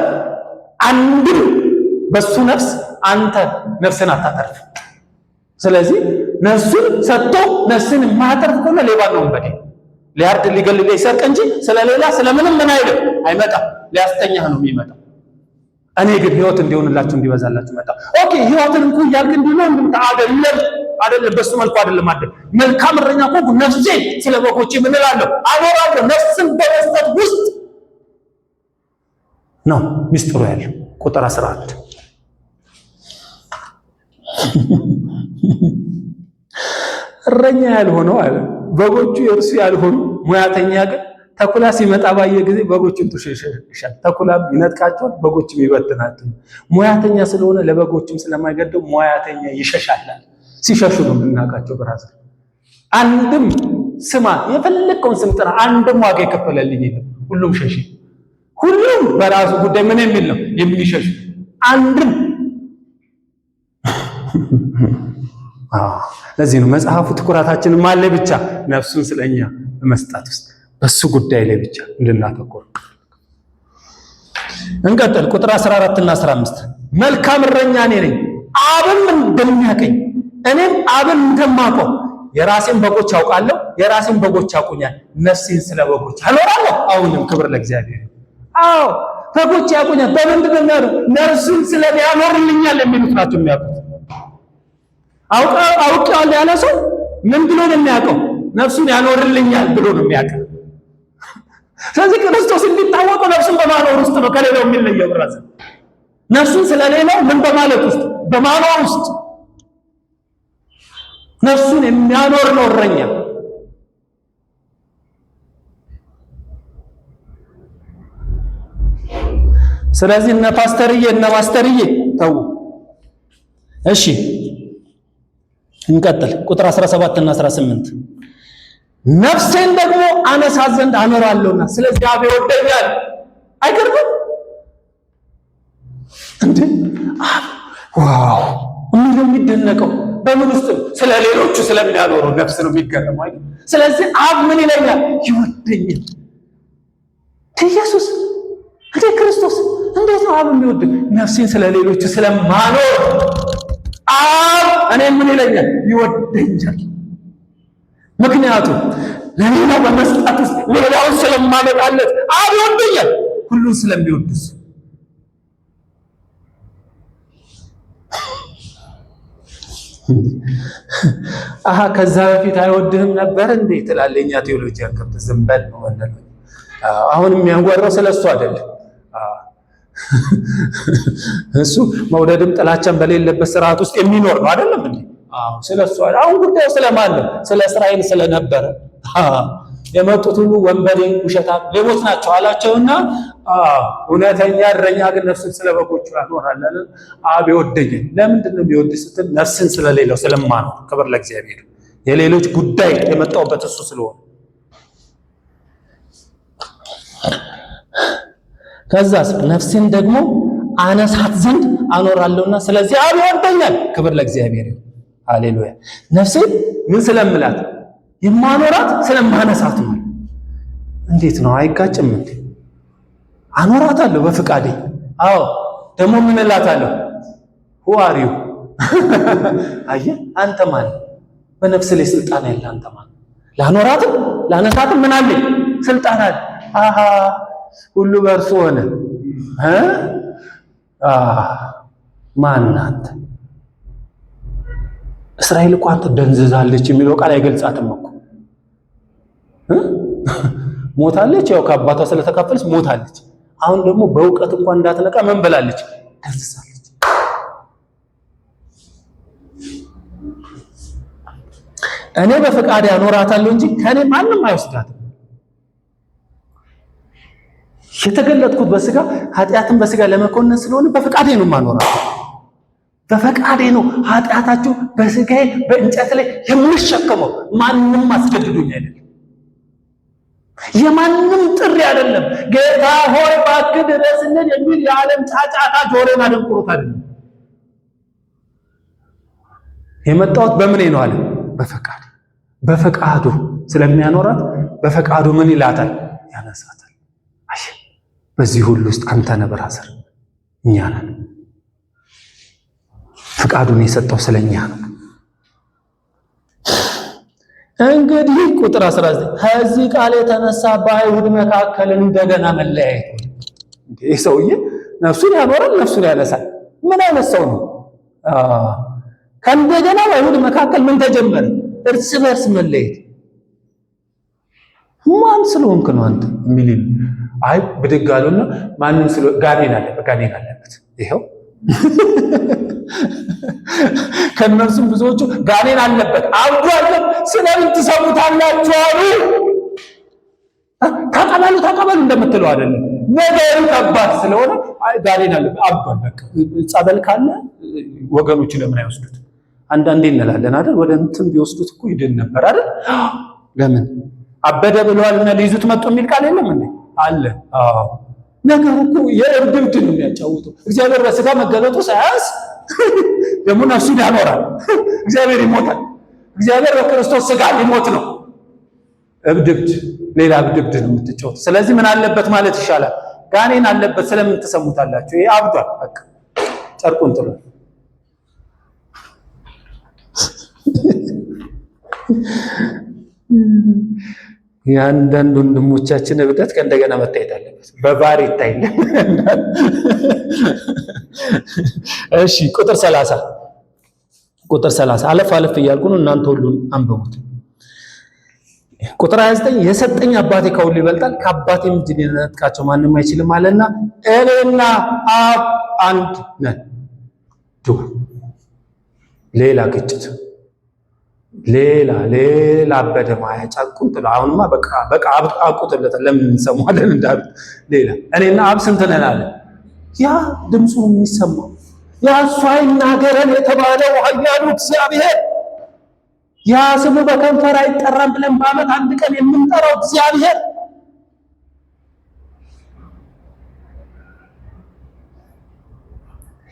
አንድም በሱ ነፍስ አንተ ነፍስን አታተርፍ። ስለዚህ ነፍሱን ሰጥቶ ነፍስን የማያተርፍ ከሆነ ሌባ ነው፣ ወንበዴ። ሊያርድ ሊገል ሊሰርቅ እንጂ ስለሌላ ስለምንም ምን አይልም፣ አይመጣም። ሊያስተኛህ ነው የሚመጣው። እኔ ግን ሕይወት እንዲሆንላችሁ እንዲበዛላችሁ መጣ። ኦኬ ሕይወትን እንኳ እያልክ እንዲሆን አይደለም በሱ መልኩ አይደለም። መልካም እረኛ እኮ ነፍሴ ስለ በጎቼ ምን እላለሁ? አኖራለሁ። ነፍስን በመስጠት ውስጥ ነው ሚስጥሩ ያለው። ቁጥር 11 እረኛ ያልሆነው አለ በጎቹ የእርሱ ያልሆኑ ሙያተኛ ግን ተኩላ ሲመጣ ባየ ጊዜ በጎቹን ትሸሻል። ተኩላም ይነጥቃቸዋል፣ በጎችም ይበትናቸዋል። ሙያተኛ ስለሆነ ለበጎችም ስለማይገደው ሙያተኛ ይሸሻል። ሲሸሹ ነው የምናውቃቸው። ብራዘር አንድም ስማ የፈለከውን ስም ጥራ፣ አንድም ዋጋ የከፈለልኝ የለም። ሁሉም ሸሽ፣ ሁሉም በራሱ ጉዳይ ምን የሚል ነው የሚሸሽ። አንድም ለዚህ ነው መጽሐፉ ትኩረታችንን ማለ ብቻ ነፍሱን ስለኛ በመስጠት ውስጥ በሱ ጉዳይ ላይ ብቻ እንድናተኩር። እንቀጥል። ቁጥር 14 እና 15 መልካም እረኛ እኔ ነኝ፣ አብም እንደሚያውቀኝ እኔም አብን እንደማውቀው የራሴን በጎች አውቃለሁ፣ የራሴን በጎች ያውቁኛል። ነፍሴን ስለ በጎች አኖራለሁ። አሁንም ክብር ለእግዚአብሔር። አዎ በጎች ያውቁኛል። በምንድን ነው የሚያውቁት? ነፍሱን ስለሚያኖርልኛል የሚሉት ናቸው የሚያውቁት። አውቄዋለሁ ያለ ሰው ምን ብሎ ነው የሚያውቀው? ነፍሱን ያኖርልኛል ብሎ ነው የሚያውቀው። ስለዚህ ክርስቶስ እንዲታወቀው ነፍሱን በማኖር ውስጥ ነው ከሌላው የሚለየው። ብራዘር ነፍሱን ስለሌላው ምን በማለት ውስጥ? በማኖር ውስጥ ነፍሱን የሚያኖር ነው እረኛ። ስለዚህ እነ ማስተርዬ ተው። እሺ እንቀጥል። ቁጥር 17 እና 18 ነፍሴን ደግሞ አነሳት ዘንድ አኖራለሁና ስለዚህ አብ ይወደኛል። አይገርምም እንዴ? ዋው የሚለው የሚደነቀው በምን ውስጥ? ስለ ሌሎቹ ስለሚያኖሩ ነፍስ ነው የሚገርመው አይደል? ስለዚህ አብ ምን ይለኛል? ይወደኛል። ኢየሱስ እንዴ ክርስቶስ እንዴት ነው አብ የሚወድ? ነፍሴን ስለ ሌሎቹ ስለማኖር አብ እኔ ምን ይለኛል? ይወደኛል። ምክንያቱም ለሌላው በመስጠት ውስጥ ሌላውን ስለማመጣለት አብ ይወደኛል። ሁሉን ስለሚወድስ ከዛ በፊት አይወድህም ነበር እንዴ ትላለኛ ቴዎሎጂያን ከብት ዝምበል ነው ወንደል። አሁን የሚያንጓራው ስለሱ አይደለም። እሱ መውደድም ጥላቻም በሌለበት ስርዓት ውስጥ የሚኖር ነው አይደለም እንዴ? ስለሱ አሁን ጉዳዩ ስለማን ነው? ስለ እስራኤል ስለነበረ የመጡት ሁሉ ወንበዴ ውሸታም ሌቦች ናቸው አላቸውና እውነተኛ እረኛ ግን ነፍስን ስለ በጎቹ ያኖራል። አብ ይወደኛል። ለምንድን ነው የሚወድ ስትል ነፍስን ስለሌለው ስለማኖር። ክብር ለእግዚአብሔር። የሌሎች ጉዳይ የመጣውበት እሱ ስለሆነ ከዛስ ነፍሴን ደግሞ አነሳት ዘንድ አኖራለሁና ስለዚህ አብ ይወደኛል። ክብር ለእግዚአብሔር ይሁን። ሃሌሉያ። ነፍሴን ምን ስለምላት የማኖራት ስለማነሳት ነው። እንዴት ነው? አይጋጭም እንዴ? አኖራታለሁ በፍቃዴ። አዎ ደግሞ ምን እላታለሁ? who are you? አየህ አንተ ማን? በነፍስ ላይ ስልጣን ያለ አንተ ማን? ላኖራትም ላነሳትም ምን አለኝ? ስልጣን አለ። አሃ ሁሉ በእርሱ ሆነ። ማን አንተ? እስራኤል እኮ አንተ ደንዝዛለች የሚለው ቃል አይገልጻትም እኮ። ሞታለች፣ ያው ከአባቷ ስለተካፈለች ሞታለች። አሁን ደግሞ በእውቀት እንኳን እንዳትነቃ ምን ብላለች? ደንዝዛለች። እኔ በፈቃዴ አኖራታለሁ እንጂ ከኔ ማንም አይወስዳትም። የተገለጥኩት በስጋ ኃጢአትን በስጋ ለመኮነን ስለሆነ በፈቃዴ ነው ማኖራት። በፈቃዴ ነው ኃጢአታችሁ በስጋዬ በእንጨት ላይ የምሸከመው። ማንም አስገድዶኝ አይደለም፣ የማንም ጥሪ አይደለም። ጌታ ሆይ እባክህ ድረስልን የሚል የዓለም ጫጫታ ጆሮን አደንቁሩት አይደለም። የመጣሁት በምን ነው አለ? በፈቃድ። በፈቃዱ ስለሚያኖራት በፈቃዱ ምን ይላታል? ያነሳታል። አይ በዚህ ሁሉ ውስጥ አንተ ነህ ብራዘር፣ እኛ ነን። ፈቃዱን የሰጠው ስለኛ ነው። እንግዲህ ቁጥር 19 ከዚህ ቃል የተነሳ በአይሁድ መካከል እንደገና መለያየት። ይህ ሰውዬ ነፍሱን ያኖራል፣ ነፍሱን ያነሳል። ምን አይነት ሰው ነው? ከእንደገና በአይሁድ መካከል ምን ተጀመረ? እርስ በርስ መለየት። ማን ስለሆንክ ነው አንተ የሚል አይ ብድግ አሉና ማንም ስለ ጋኔን አለበት። ይሄው ከነሱም ብዙዎቹ ጋኔን አለበት አውዷል። ስለምን ትሰሙታላችሁ አሉ። ተቀበሉ እንደምትለው አይደለም፣ ነገሩ ከባድ ስለሆነ ጋኔን አለበት አውዷል። በቃ ጸበል ካለ ወገኖቹ ለምን አይወስዱት? አንዳንዴ እንላለን አይደል? ወደ እንትን ቢወስዱት እኮ ይድን ነበር አይደል? ለምን አበደ ብለዋልና ሊይዙት መጡ የሚል ቃል የለም እንዴ? አለ። አዎ ነገሩ እኮ የእብድ ነው የሚያጫውተው። እግዚአብሔር በስጋ መገለጡ ሳያንስ ደግሞ ነፍሱን ያኖራል። እግዚአብሔር ይሞታል። እግዚአብሔር በክርስቶስ ስጋ ሊሞት ነው። እብድ ሌላ እብድ ነው የምትጫወተው። ስለዚህ ምን አለበት ማለት ይሻላል? ጋኔን አለበት። ስለምን ትሰሙታላችሁ? ይሄ አብዷል። በቃ ጨርቁን ጥሏል። የአንዳንድ ወንድሞቻችን እብደት ከእንደገና መታየት አለበት። በባህር ይታይል። እሺ ቁጥር 30 አለፍ እያልኩ ነው፣ እናንተ ሁሉን አንብቡት። ቁጥር 29 የሰጠኝ አባቴ ከሁሉ ይበልጣል፣ ከአባቴም እጅ ሊነጥቃቸው ማንም አይችልም አለና እኔና አብ አንድ ነን። ሌላ ግጭት፣ ሌላ አበደ ማያ ጫቁን ጥላ። አሁንማ በቃ አቁጥለታል። ለምን እንሰማለን? እንዳሉ ሌላ እኔና አብ ስንት ነን አለ። ያ ድምፁ የሚሰማው ያ እሱ አይናገረን የተባለው ኃያሉ እግዚአብሔር፣ ያ ስሙ በከንፈር አይጠራም ብለን በዓመት አንድ ቀን የምንጠራው እግዚአብሔር፣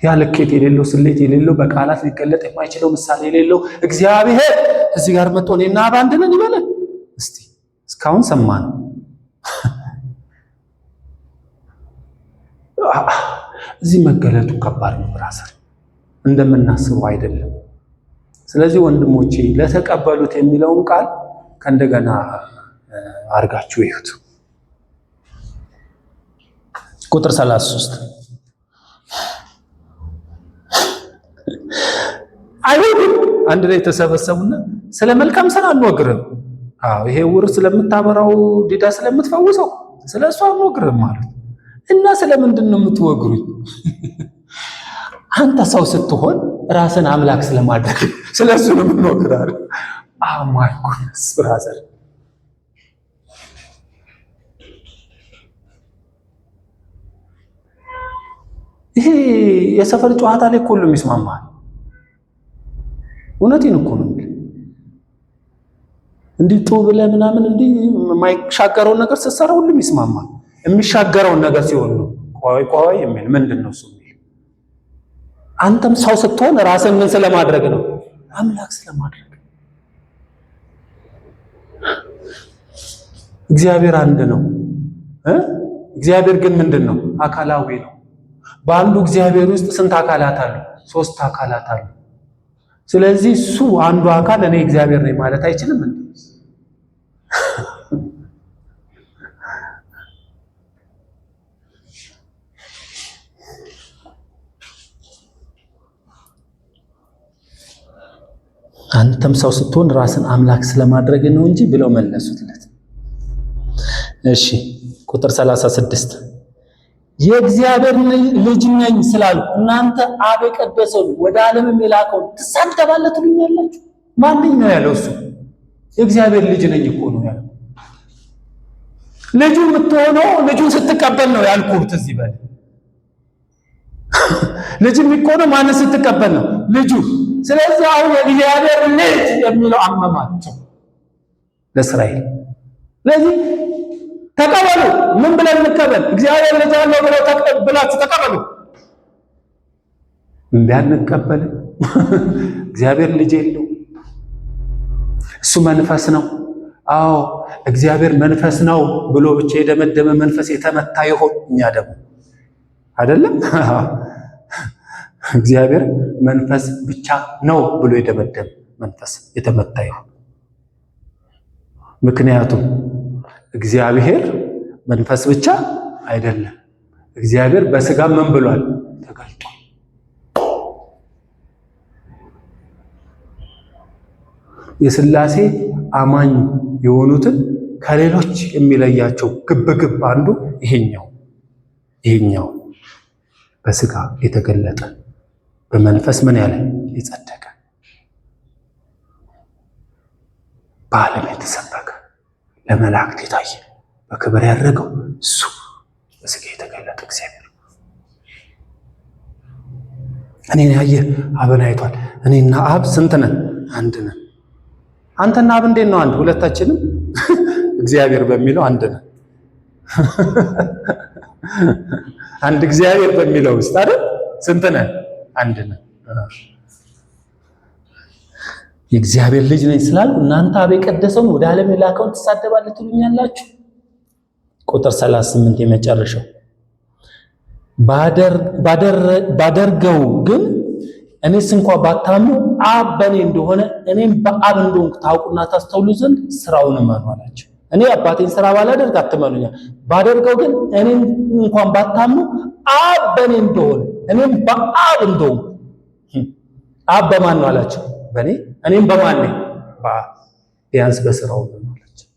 ያ ልኬት የሌለው ስሌት የሌለው በቃላት ሊገለጥ የማይችለው ምሳሌ የሌለው እግዚአብሔር እዚህ ጋር መጥቶ እኔና አብ አንድ ነን ይበለን። እስቲ እስካሁን ሰማን። እዚህ መገለጡ ከባድ ነው ብራዘር፣ እንደምናስበው አይደለም። ስለዚህ ወንድሞቼ ለተቀበሉት የሚለውን ቃል ከእንደገና አርጋችሁ ይሁት። ቁጥር 33 አይሁድ አንድ ላይ ተሰበሰቡና ስለ መልካም ስራ አንወግርም። ይሄ ውር ስለምታበራው ዲዳ ስለምትፈውሰው ስለሱ አንወግርም ማለት እና ስለምንድን ነው የምትወግሩኝ? አንተ ሰው ስትሆን ራስን አምላክ ስለማድረግ ስለሱ ነው የምንወግረው። ማይ ጎድነስ ብራዘር፣ ይሄ የሰፈር ጨዋታ ላይ ሁሉም ይስማማል። እውነቴን እኮ ነው። እንዲህ ጡብ ብለህ ምናምን እንዲህ የማይሻገረውን ነገር ስትሰራ ሁሉም ይስማማል። የሚሻገረውን ነገር ሲሆን ነው ቆይ የሚል ምንድን ነው እሱ የሚል። አንተም ሰው ስትሆን ራስን ምን ስለማድረግ ነው? አምላክ ስለማድረግ። እግዚአብሔር አንድ ነው። እግዚአብሔር ግን ምንድን ነው? አካላዊ ነው። በአንዱ እግዚአብሔር ውስጥ ስንት አካላት አሉ? 3 አካላት አሉ። ስለዚህ እሱ አንዱ አካል እኔ እግዚአብሔር ነኝ ማለት አይችልም እንዴ? አንተም ሰው ስትሆን ራስን አምላክ ስለማድረግ ነው እንጂ ብለው መለሱለት። እሺ ቁጥር 36 የእግዚአብሔር ልጅ ነኝ ስላሉ እናንተ አብ የቀደሰውን ወደ ዓለም የላከውን ትሳደባላችሁ ትሉኛላችሁ። ማንኝ ነው ያለው? እሱ የእግዚአብሔር ልጅ ነኝ እኮ ነው ያለው። ልጁ የምትሆነው ልጁን ስትቀበል ነው ያልኩት። እዚህ በል ልጅ የሚሆነው ማንን ስትቀበል ነው? ልጁ። ስለዚህ አሁን የእግዚአብሔር ልጅ የሚለው አመማቸው ለእስራኤል። ስለዚህ ተቀበሉ። ምን ብለን እንቀበል? እግዚአብሔር ልጅ አለው ብለው ተቀበላችሁ ተቀበሉ። እንዳንቀበል እግዚአብሔር ልጅ የለው፣ እሱ መንፈስ ነው። አዎ እግዚአብሔር መንፈስ ነው ብሎ ብቻ የደመደመ መንፈስ የተመታ ይሆን? እኛ ደግሞ አይደለም። እግዚአብሔር መንፈስ ብቻ ነው ብሎ የደመደመ መንፈስ የተመታ ይሆን? ምክንያቱም እግዚአብሔር መንፈስ ብቻ አይደለም። እግዚአብሔር በስጋ ምን ብሏል? ተገልጧል። የሥላሴ አማኝ የሆኑትን ከሌሎች የሚለያቸው ግብግብ አንዱ ይሄኛው በስጋ የተገለጠ በመንፈስ ምን ያለ የጸደቀ በዓለም የተሰበከ ለመላእክት የታየ በክብር ያደረገው እሱ በስጋ የተገለጠ እግዚአብሔር። እኔን ያየ አብን አይቷል። እኔና አብ ስንት ነን? አንድ ነን። አንተና አብ እንዴት ነው አንድ? ሁለታችንም እግዚአብሔር በሚለው አንድ ነን። አንድ እግዚአብሔር በሚለው ውስጥ አይደል? ስንት ነን? አንድ ነን። የእግዚአብሔር ልጅ ነኝ ስላልኩ እናንተ አብ የቀደሰውን ወደ ዓለም የላከውን ትሳደባላችሁ ትሉኛላችሁ። ቁጥር 38 የመጨረሻው ባደርገው ግን እኔስ እንኳ ባታምኑ አብ በእኔ እንደሆነ እኔም በአብ እንደሆንኩ ታውቁና ታስተውሉ ዘንድ ስራውን እመኑ አላቸው። እኔ አባቴን ስራ ባላደርግ አትመኑኛ፣ ባደርገው ግን እኔም እንኳን ባታምኑ አብ በእኔ እንደሆነ እኔም በአብ እንደሆንኩ። አብ በማን ነው አላቸው? በእኔ። እኔም በማን ነኝ? በአብ። ቢያንስ በስራው ነው አላቸው።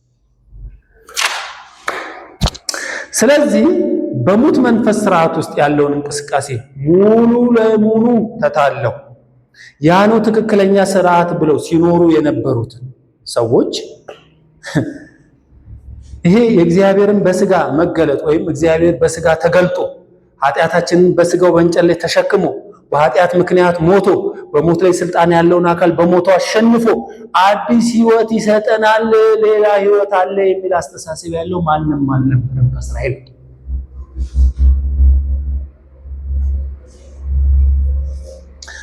ስለዚህ በሙት መንፈስ ስርዓት ውስጥ ያለውን እንቅስቃሴ ሙሉ ለሙሉ ተታለው ያ ነው ትክክለኛ ስርዓት ብለው ሲኖሩ የነበሩትን ሰዎች ይሄ የእግዚአብሔርን በስጋ መገለጥ ወይም እግዚአብሔር በስጋ ተገልጦ ኃጢአታችንን በስጋው በእንጨት ላይ ተሸክሞ በኃጢአት ምክንያት ሞቶ በሞት ላይ ስልጣን ያለውን አካል በሞቱ አሸንፎ አዲስ ህይወት ይሰጠናል፣ ሌላ ህይወት አለ የሚል አስተሳሰብ ያለው ማንም አልነበረም በእስራኤል።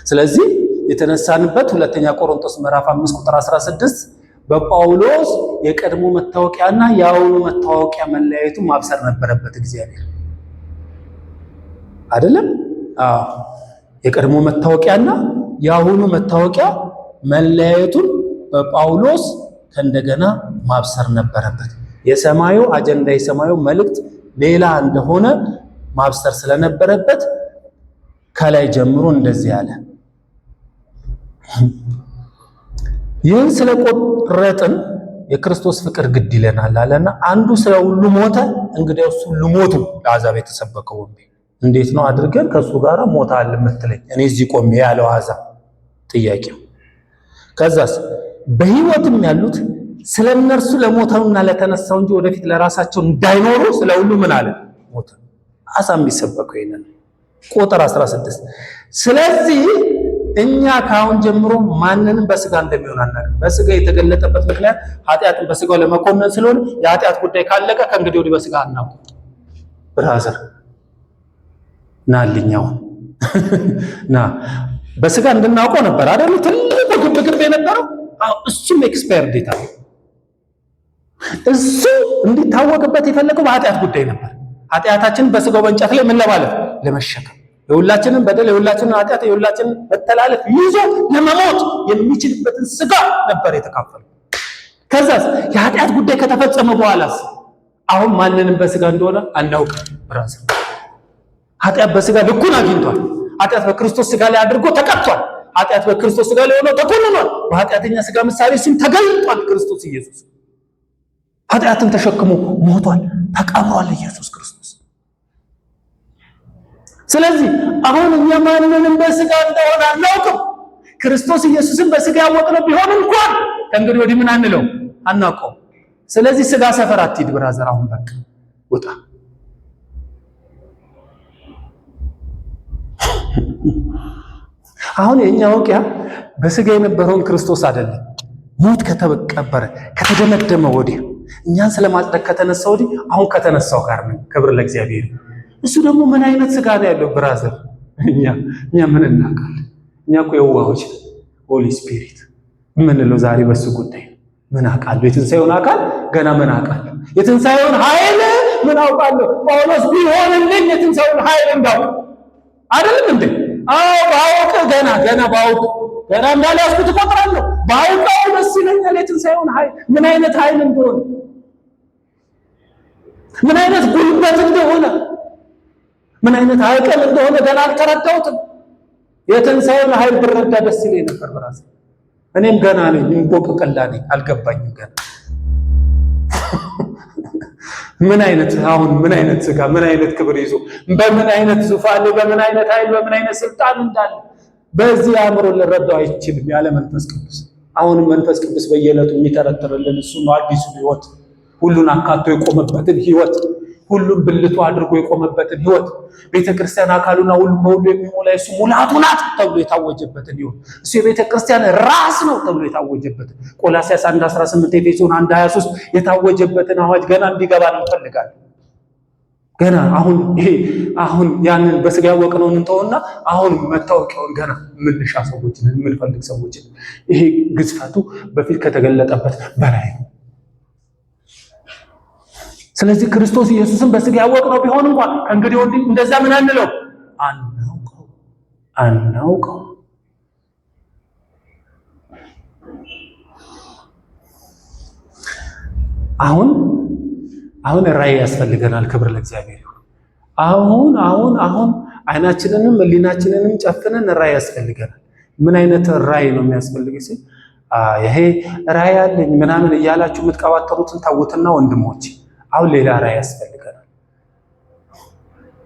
ስለዚህ የተነሳንበት ሁለተኛ ቆሮንቶስ ምዕራፍ 5 ቁጥር 16 በጳውሎስ የቀድሞ መታወቂያና የአሁኑ መታወቂያ መለያየቱ ማብሰር ነበረበት እግዚአብሔር አይደለም? አዎ የቀድሞ መታወቂያና የአሁኑ መታወቂያ መለያየቱን በጳውሎስ ከእንደገና ማብሰር ነበረበት። የሰማዩ አጀንዳ የሰማዩ መልእክት ሌላ እንደሆነ ማብሰር ስለነበረበት ከላይ ጀምሮ እንደዚህ ያለ ይህን ስለቆረጥን የክርስቶስ ፍቅር ግድ ይለናል አለና አንዱ ስለ ሁሉ ሞተ፣ እንግዲያውስ ሁሉ ሞቱ ለአሕዛብ የተሰበከው ወንጌል። እንዴት ነው አድርገን ከሱ ጋር ሞታል የምትለኝ? እኔ እዚህ ቆሜ ያለው አሕዛብ ጥያቄው። ከዛስ በህይወትም ያሉት ስለ እነርሱ ለሞተውና ለተነሳው እንጂ ወደፊት ለራሳቸው እንዳይኖሩ ስለ ሁሉ ምን አለ? ሞተ። አሕዛብ የሚሰበከው ይሄንን ቁጥር 16 ስለዚህ እኛ ከአሁን ጀምሮ ማንንም በስጋ እንደሚሆን አናውቅም። በስጋ የተገለጠበት ምክንያት ኃጢአትን በስጋው ለመኮነን ስለሆነ የኃጢአት ጉዳይ ካለቀ ከእንግዲህ ወዲህ በስጋ አናውቅም። ብራዘር ናልኛው ና በስጋ እንድናውቀው ነበር አይደል ትልቁ ግብግብ የነበረው። እሱም ኤክስፓየር ዴታ እሱ እንዲታወቅበት የፈለገው በኃጢአት ጉዳይ ነበር። ኃጢአታችንን በስጋው በእንጨት ላይ ምን ለማለት ለመሸከም፣ የሁላችንን በደል፣ የሁላችንን ኃጢአት፣ የሁላችንን መተላለፍ ይዞ ለመሞት የሚችልበትን ስጋ ነበር የተካፈለው። ከዛስ የኃጢአት ጉዳይ ከተፈጸመ በኋላስ አሁን ማንንም በስጋ እንደሆነ አናውቅም። ብራዘር ኃጢአት በስጋ ልኩን አግኝቷል። ኃጢአት በክርስቶስ ስጋ ላይ አድርጎ ተቀጥቷል። ኃጢአት በክርስቶስ ስጋ ላይ ሆኖ ተኮንኗል። በኃጢአተኛ ስጋ ምሳሌ እሱም ተገልጧል። ክርስቶስ ኢየሱስ ኃጢአትን ተሸክሞ ሞቷል፣ ተቀብሯል ኢየሱስ ክርስቶስ። ስለዚህ አሁን እኛ ማንንም በስጋ እንደሆነ አናውቅም። ክርስቶስ ኢየሱስን በስጋ ያወቅነው ቢሆን እንኳን ከእንግዲህ ወዲህ ምን አንለው አናውቀው። ስለዚህ ስጋ ሰፈር አትሂድ ብራዘር፣ አሁን በቃ ውጣ። አሁን የኛ ውቂያ በስጋ የነበረውን ክርስቶስ አይደለም። ሞት ከተቀበረ ከተደመደመ ወዲህ እኛን ስለማጽደቅ ከተነሳ ወዲህ አሁን ከተነሳው ጋር ነው። ክብር ለእግዚአብሔር። እሱ ደግሞ ምን አይነት ስጋ ነው ያለው ብራዘር? እኛ ምን እናውቃለን? እኛ እኮ የዋሆች ሆሊ ስፒሪት የምንለው ዛሬ በሱ ጉዳይ ምን አውቃለሁ? የትንሣኤውን አካል ገና ምን አውቃለሁ? የትንሣኤውን ኃይል ምን አውቃለሁ? ጳውሎስ ቢሆንልኝ የትንሣኤውን ኃይል እንዳውቅ አይደለም እንዴ? አዎ ባውቅ ገና ባውቅ ገና እንዳልያዝኩት እቆጥራለሁ። ባውቀው ደስ ይለኛል የትንሣኤውን ኃይል ምን አይነት ኃይል እንደሆነ፣ ምን አይነት ጉልበት እንደሆነ፣ ምን አይነት አቅም እንደሆነ ገና አልተረዳሁትም። የትንሣኤውን ኃይል ብረዳ ደስ ይለኝ ነበር በራሴ። እኔም ገና ነኝ፣ እንቦቅቅላ ነኝ፣ አልገባኝም ገና። ምን አይነት ስጋ ምን አይነት ክብር ይዞ በምን አይነት ዙፋን በምን አይነት ኃይል በምን አይነት ስልጣን እንዳለ በዚህ አእምሮ ልረዳው አይችልም ያለ መንፈስ ቅዱስ። አሁንም መንፈስ ቅዱስ በየዕለቱ የሚተረተርልን እሱ ነው። አዲሱ ህይወት፣ ሁሉን አካቶ የቆመበትን ህይወት፣ ሁሉም ብልቱ አድርጎ የቆመበትን ህይወት፣ ቤተክርስቲያን አካሉና ሁሉም በሁሉ የሚሞላ እሱ ሙላቱ ናት ተብሎ የታወጀበትን ህይወት፣ እሱ የቤተክርስቲያን ራስ ነው ተብሎ የታወጀበትን፣ ቆላስይስ 1:18 ኤፌሶን 1:23 የታወጀበትን አዋጅ ገና እንዲገባ ነው እንፈልጋለን። ገና አሁን ያንን በስጋ ያወቅነውን እንተውና አሁን መታወቂያውን ገና የምንሻ ሰዎችን የምንፈልግ ሰዎችን ይሄ ግዝፈቱ በፊት ከተገለጠበት በላይ ነው። ስለዚህ ክርስቶስ ኢየሱስን በስጋ ያወቅነው ቢሆን እንኳን ከእንግዲህ ወዲህ እንደዛ ምን አንለው አናውቀው። አሁን ራእይ ያስፈልገናል። ክብር ለእግዚአብሔር ይሁን። አሁን አይናችንንም ሕሊናችንንም ጨፍነን ራእይ ያስፈልገናል። ምን አይነት ራእይ ነው የሚያስፈልግ ሲል ይሄ ራእይ አለኝ ምናምን እያላችሁ የምትቀባጠሩትን ታውትና ወንድሞች፣ አሁን ሌላ ራእይ ያስፈልገናል።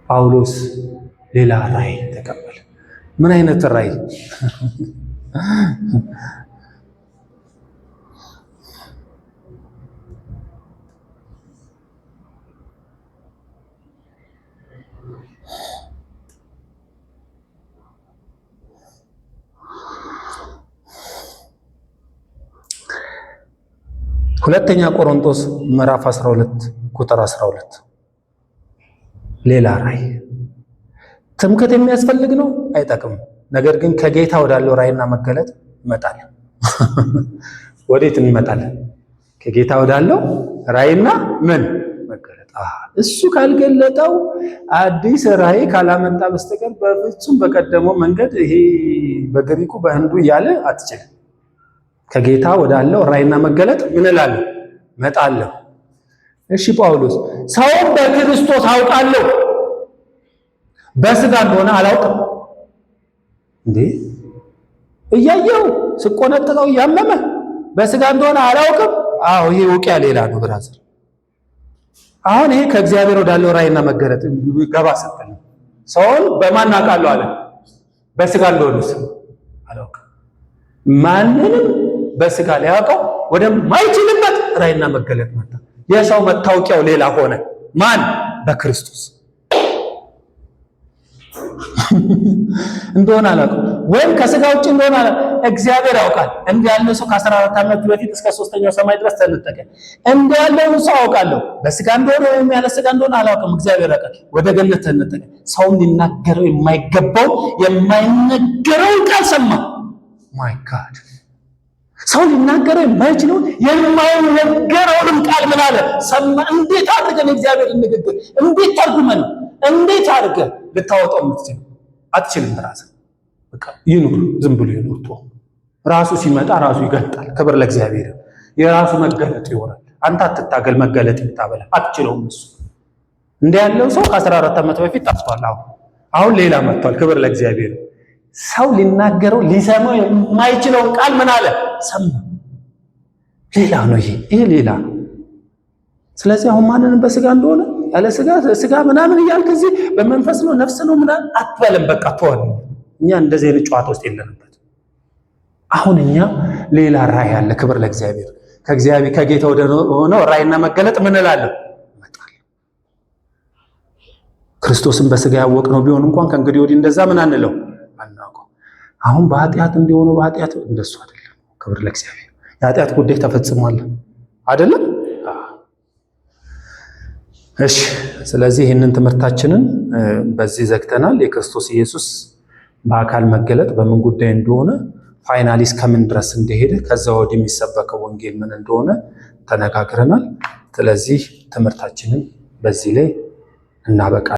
ጳውሎስ ሌላ ራእይ ተቀበለ። ምን አይነት ራእይ? ሁለተኛ ቆሮንቶስ ምዕራፍ 12 ቁጥር 12 ሌላ ራእይ። ትምክህት የሚያስፈልግ ነው፣ አይጠቅምም። ነገር ግን ከጌታ ወዳለው ራእይና መገለጥ እንመጣለን። ወዴት እንመጣለን? ከጌታ ወዳለው ራእይና ምን መገለጥ። እሱ ካልገለጠው አዲስ ራእይ ካላመጣ በስተቀር በፍጹም በቀደመው መንገድ ይሄ በግሪኩ በህንዱ እያለ አትችልም። ከጌታ ወዳለው ራእይና መገለጥ ምን እላለሁ? እመጣለሁ። እሺ ጳውሎስ ሰውን በክርስቶስ አውቃለሁ፣ በስጋ እንደሆነ አላውቅም እንዴ? እያየው ስቆነጥጠው እያመመ በስጋ እንደሆነ አላውቅም። አዎ ይሄ ውቂያ ሌላ ነው ብራዘር። አሁን ይሄ ከእግዚአብሔር ወዳለው ራእይና መገለጥ ገባ ስትል ሰውን በማን አውቃለሁ አለ? በስጋ እንደሆነ አላውቅም። ማንንም በስጋ ሊያውቀው ወደማይችልበት ራእይና መገለጥ መጣ። የሰው መታወቂያው ሌላ ሆነ። ማን? በክርስቶስ እንደሆነ አላውቅም። ወይም ከስጋ ውጭ እንደሆነ እግዚአብሔር ያውቃል። እንዲህ ያለው ሰው ከ14 ዓመት በፊት እስከ 3ኛው ሰማይ ድረስ ተነጠቀ። እንዲህ ያለው ሰው አውቃለሁ፣ በስጋ እንደሆነ ወይም ያለ ስጋ እንደሆነ አላውቅም፣ እግዚአብሔር ያውቃል። ወደ ገነት ተነጠቀ። ሰው ሊናገረው የማይገባው የማይነገረውን ቃል ሰማ። ማይ ጋድ! ሰው ሊናገረው የማይችለው የማይነገረውንም ቃል ምን አለ? ሰማ። እንዴት አድርገን የእግዚአብሔር ንግግር እንዴት ተርጉመን እንዴት አድርገን ልታወጣው የምትችል? አትችልም። ራስህ በቃ ይኑር፣ ዝም ብሎ ይኑር። ራሱ ሲመጣ ራሱ ይገልጣል። ክብር ለእግዚአብሔር። የራሱ መገለጥ ይሆናል። አንተ አትታገል፣ መገለጥ ይታበላ። አትችለውም። እሱ እንዲህ ያለው ሰው ከ14 ዓመት በፊት ጠፍቷል። አሁን ሌላ መጥቷል። ክብር ለእግዚአብሔር። ሰው ሊናገረው ሊሰማው የማይችለውን ቃል ምን አለ? ሰማ። ሌላ ነው ይሄ ሌላ ነው። ስለዚህ አሁን ማንንም በስጋ እንደሆነ ያለ ስጋ ምናምን እያልክ እዚህ በመንፈስ ነው ነፍስ ነው ምናምን አትበለም። በቃ ተወው። እኛ እንደዚህ አይነት ጨዋታ ውስጥ የለንበት። አሁን እኛ ሌላ ራእይ አለ። ክብር ለእግዚአብሔር። ከጌታ ወደ ሆነው ራእይና መገለጥ ምን እላለሁ? እመጣለሁ። ክርስቶስን በስጋ ያወቅነው ቢሆን እንኳን ከእንግዲህ ወዲህ እንደዛ ምን አንለው አናውቀው። አሁን በኃጢአት እንዲሆኑ በኃጢአት እንደሱ አይደለም። ክብር ለእግዚአብሔር። የኃጢአት ጉዳይ ተፈጽሟል አይደለም? እሺ፣ ስለዚህ ይህንን ትምህርታችንን በዚህ ዘግተናል። የክርስቶስ ኢየሱስ በአካል መገለጥ በምን ጉዳይ እንደሆነ ፋይናሊ እስከምን ድረስ እንደሄደ ከዛ ወዲህ የሚሰበከው ወንጌል ምን እንደሆነ ተነጋግረናል። ስለዚህ ትምህርታችንን በዚህ ላይ እናበቃለን።